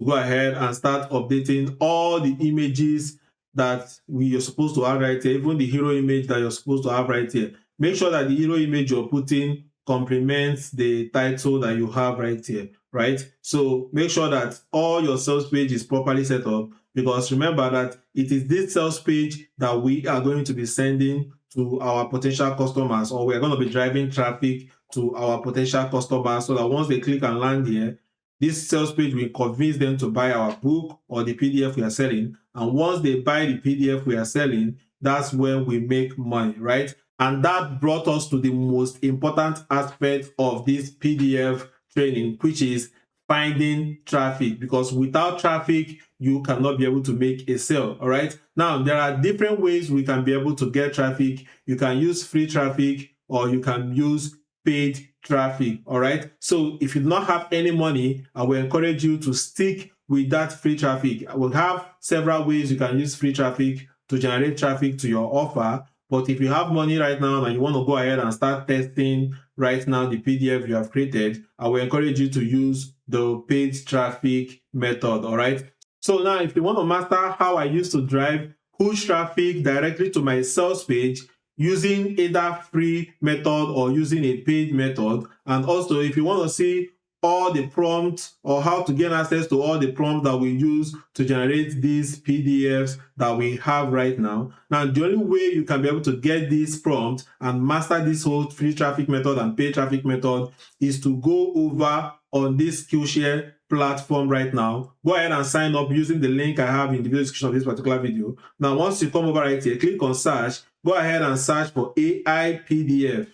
Go ahead and start updating all the images that you're supposed to have right here, even the hero image that you're supposed to have right here. Make sure that the hero image you're putting complements the title that you have right here, right? So make sure that all your sales page is properly set up, because remember that it is this sales page that we are going to be sending to our potential customers, or we're going to be driving traffic to our potential customers, so that once they click and land here, this sales page will convince them to buy our book or the PDF we are selling. And once they buy the PDF we are selling, that's when we make money, right? And that brought us to the most important aspect of this PDF training, which is finding traffic, because without traffic, you cannot be able to make a sale, all right? Now, there are different ways we can be able to get traffic. You can use free traffic, or you can use paid traffic, all right? So if you do not have any money, I will encourage you to stick with that free traffic. I will have several ways you can use free traffic to generate traffic to your offer. But if you have money right now and you want to go ahead and start testing right now the PDF you have created, I will encourage you to use the paid traffic method, all right? So now, if you want to master how I used to drive push traffic directly to my sales page using either free method or using a paid method. And also, if you want to see all the prompts or how to gain access to all the prompts that we use to generate these PDFs that we have right now. Now, the only way you can be able to get these prompts and master this whole free traffic method and paid traffic method is to go over on this SkillShare platform right now. Go ahead and sign up using the link I have in the video description of this particular video. Now, once you come over right here, click on search, go ahead and search for AI PDF.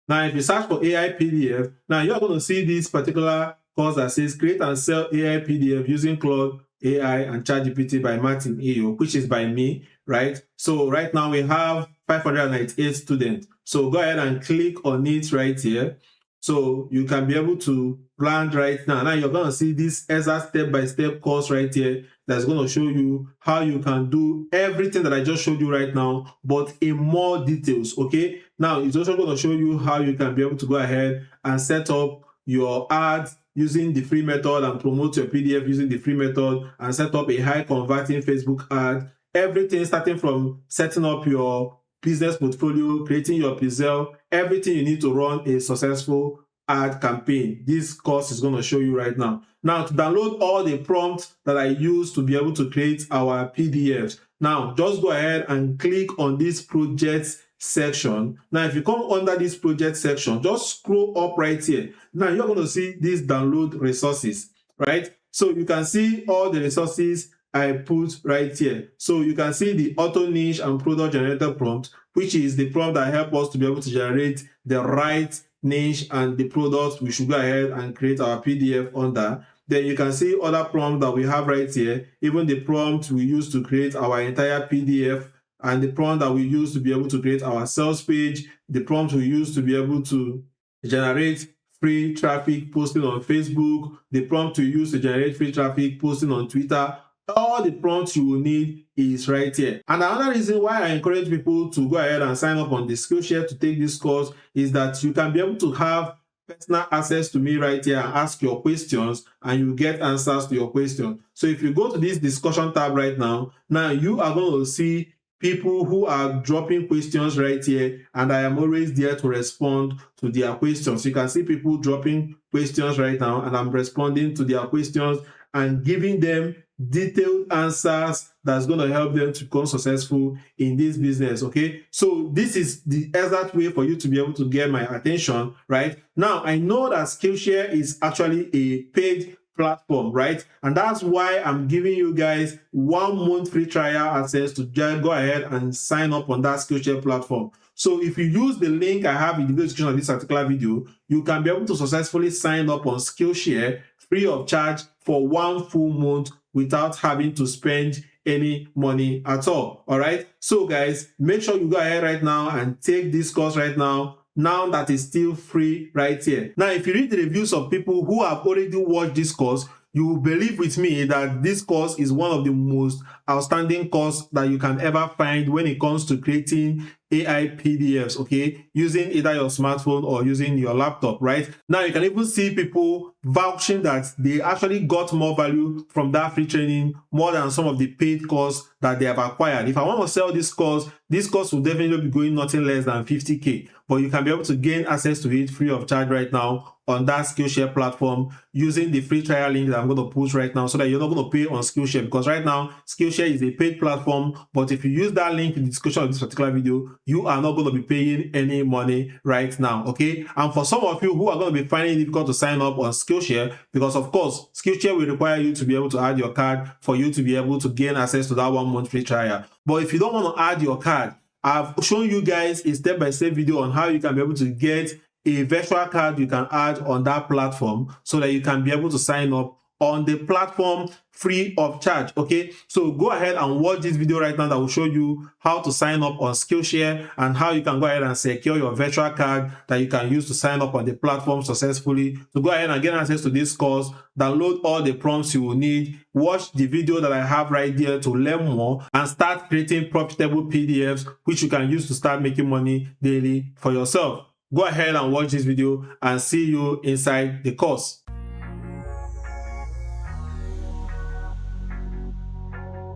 Now, if you search for AI PDF, now you're going to see this particular course that says create and sell AI PDF using Claude AI and ChatGPT by Martin Iyooh, which is by me, right? So right now we have 598 students. So go ahead and click on it right here. So you can be able to plan right now. Now you're going to see this exact step-by-step course right here that's going to show you how you can do everything that I just showed you right now, but in more details, okay? Now it's also going to show you how you can be able to go ahead and set up your ads using the free method and promote your PDF using the free method and set up a high converting Facebook ad. Everything starting from setting up your business portfolio, creating your P-Sell, everything you need to run a successful ad campaign. This course is going to show you right now. Now, to download all the prompts that I use to be able to create our PDFs, now just go ahead and click on this projects section. Now, if you come under this project section, just scroll up right here. Now, you're going to see these download resources, right? So you can see all the resources I put right here. So you can see the auto niche and product generator prompt, which is the prompt that help us to be able to generate the right niche and the product we should go ahead and create our PDF under. Then you can see other prompts that we have right here, even the prompt we use to create our entire PDF, and the prompt that we use to be able to create our sales page, the prompt we use to be able to generate free traffic posting on Facebook, the prompt we use to generate free traffic posting on Twitter. All the prompts you will need is right here. And another reason why I encourage people to go ahead and sign up on the SkillShare to take this course is that you can be able to have personal access to me right here and ask your questions, and you get answers to your questions. So if you go to this discussion tab right now, you are going to see people who are dropping questions right here, and I am always there to respond to their questions. You can see people dropping questions right now, and I'm responding to their questions and giving them detailed answers that's going to help them to become successful in this business. Okay, so this is the exact way for you to be able to get my attention right now. I know that SkillShare is actually a paid platform, right? And that's why I'm giving you guys 1 month free trial access to just go ahead and sign up on that SkillShare platform. So if you use the link I have in the description of this particular video, you can be able to successfully sign up on SkillShare free of charge for 1 full month without having to spend any money at all. All right. So guys, make sure you go ahead right now and take this course right now that is still free right here. Now, if you read the reviews of people who have already watched this course, you will believe with me that this course is one of the most outstanding courses that you can ever find when it comes to creating AI PDFs, okay, using either your smartphone or using your laptop, right? Now, you can even see people vouching that they actually got more value from that free training more than some of the paid course that they have acquired. If I want to sell this course will definitely be going nothing less than 50K, but you can be able to gain access to it free of charge right now on that SkillShare platform using the free trial link that I'm going to post right now, so that you're not going to pay on SkillShare, because right now SkillShare is a paid platform. But if you use that link in the description of this particular video, you are not going to be paying any money right now, okay? And for some of you who are going to be finding it difficult to sign up on SkillShare, because of course SkillShare will require you to be able to add your card for you to be able to gain access to that 1 month free trial. But if you don't want to add your card, I've shown you guys a step-by-step video on how you can be able to get a virtual card you can add on that platform, so that you can be able to sign up on the platform free of charge, okay? So go ahead and watch this video right now that will show you how to sign up on SkillShare and how you can go ahead and secure your virtual card that you can use to sign up on the platform successfully. So go ahead and get access to this course, download all the prompts you will need, watch the video that I have right there to learn more, and start creating profitable PDFs which you can use to start making money daily for yourself. Go ahead and watch this video and see you inside the course.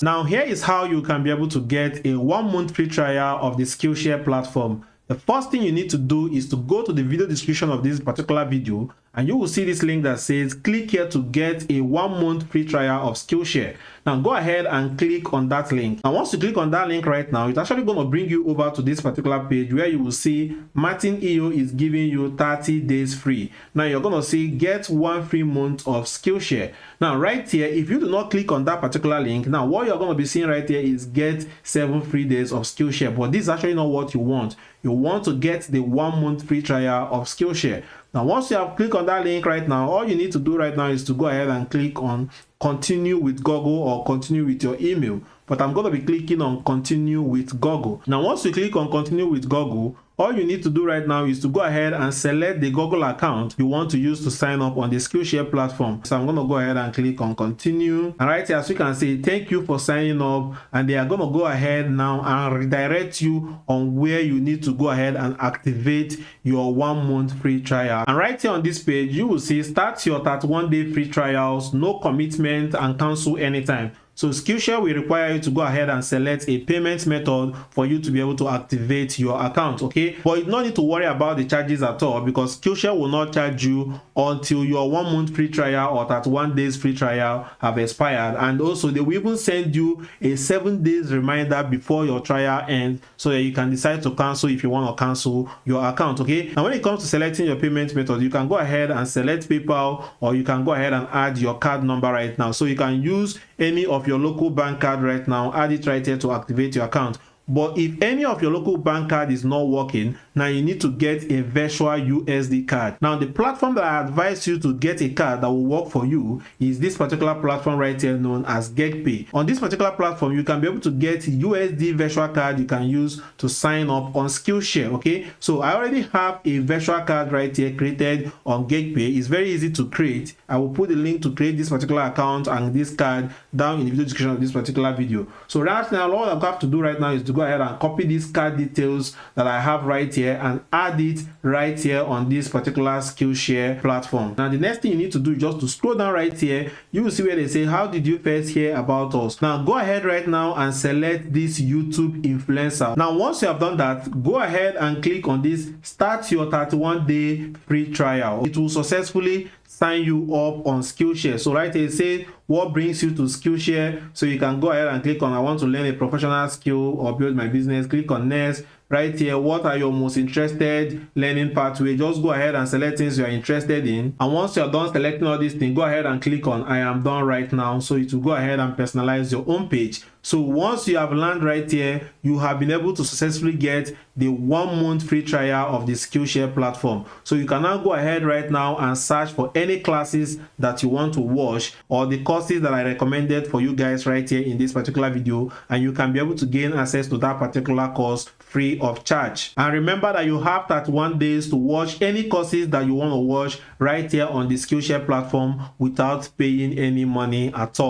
out. Now here is how you can be able to get a 1 month free trial of the SkillShare platform. The first thing you need to do is to go to the video description of this particular video, and you will see this link that says click here to get a 1 month free trial of SkillShare. Now go ahead and click on that link. Now once you click on that link right now, it's actually going to bring you over to this particular page where you will see Martin Iyooh is giving you 30 days free. Now you're going to see get 1 free month of SkillShare. Now right here, if you do not click on that particular link, now what you're going to be seeing right here is get 7 free days of SkillShare. But this is actually not what you want. You want to get the 1 month free trial of SkillShare. Now once you have clicked on that link right now, all you need to do right now is to go ahead and click on continue with Google or continue with your email. But I'm going to be clicking on continue with Google. Now once you click on continue with Google, all you need to do right now is to go ahead and select the Google account you want to use to sign up on the SkillShare platform. So I'm going to go ahead and click on continue. And right here, as you can see, thank you for signing up. And they are going to go ahead now and redirect you on where you need to go ahead and activate your 1 month free trial. And right here on this page, you will see start your 31-day free trials, no commitment, and cancel anytime. So SkillShare will require you to go ahead and select a payment method for you to be able to activate your account, okay? But you don't need to worry about the charges at all, because SkillShare will not charge you until your 1 month free trial or 31 days free trial have expired. And also they will even send you a 7 days reminder before your trial ends, so that you can decide to cancel if you want to cancel your account, okay? Now when it comes to selecting your payment method, you can go ahead and select PayPal, or you can go ahead and add your card number right now. So you can use any of your local bank card right now, add it right here to activate your account. But if any of your local bank card is not working, now you need to get a virtual USD card. Now the platform that I advise you to get a card that will work for you is this particular platform right here known as GetPay. On this particular platform, you can be able to get USD virtual card you can use to sign up on SkillShare, okay? So I already have a virtual card right here created on GetPay. It's very easy to create. I will put the link to create this particular account and this card down in the video description of this particular video. So right now, all I have to do right now is to go ahead and copy these card details that I have right here and add it right here on this particular SkillShare platform. Now the next thing you need to do is just to scroll down right here. You will see where they say how did you first hear about us. Now go ahead right now and select this YouTube influencer. Now once you have done that, go ahead and click on this start your 31-day free trial. It will successfully sign you up on SkillShare. So right here it says what brings you to SkillShare. So you can go ahead and click on I want to learn a professional skill or build my business. Click on next. Right here, what are your most interested learning pathway? Just go ahead and select things you are interested in. And once you're done selecting all these things, go ahead and click on I am done right now. So it will go ahead and personalize your own page. So once you have landed right here, you have been able to successfully get the 1 month free trial of the SkillShare platform. So you can now go ahead right now and search for any classes that you want to watch, or the courses that I recommended for you guys right here in this particular video, and you can be able to gain access to that particular course free of charge. And remember that you have 31 days to watch any courses that you want to watch right here on the SkillShare platform without paying any money at all.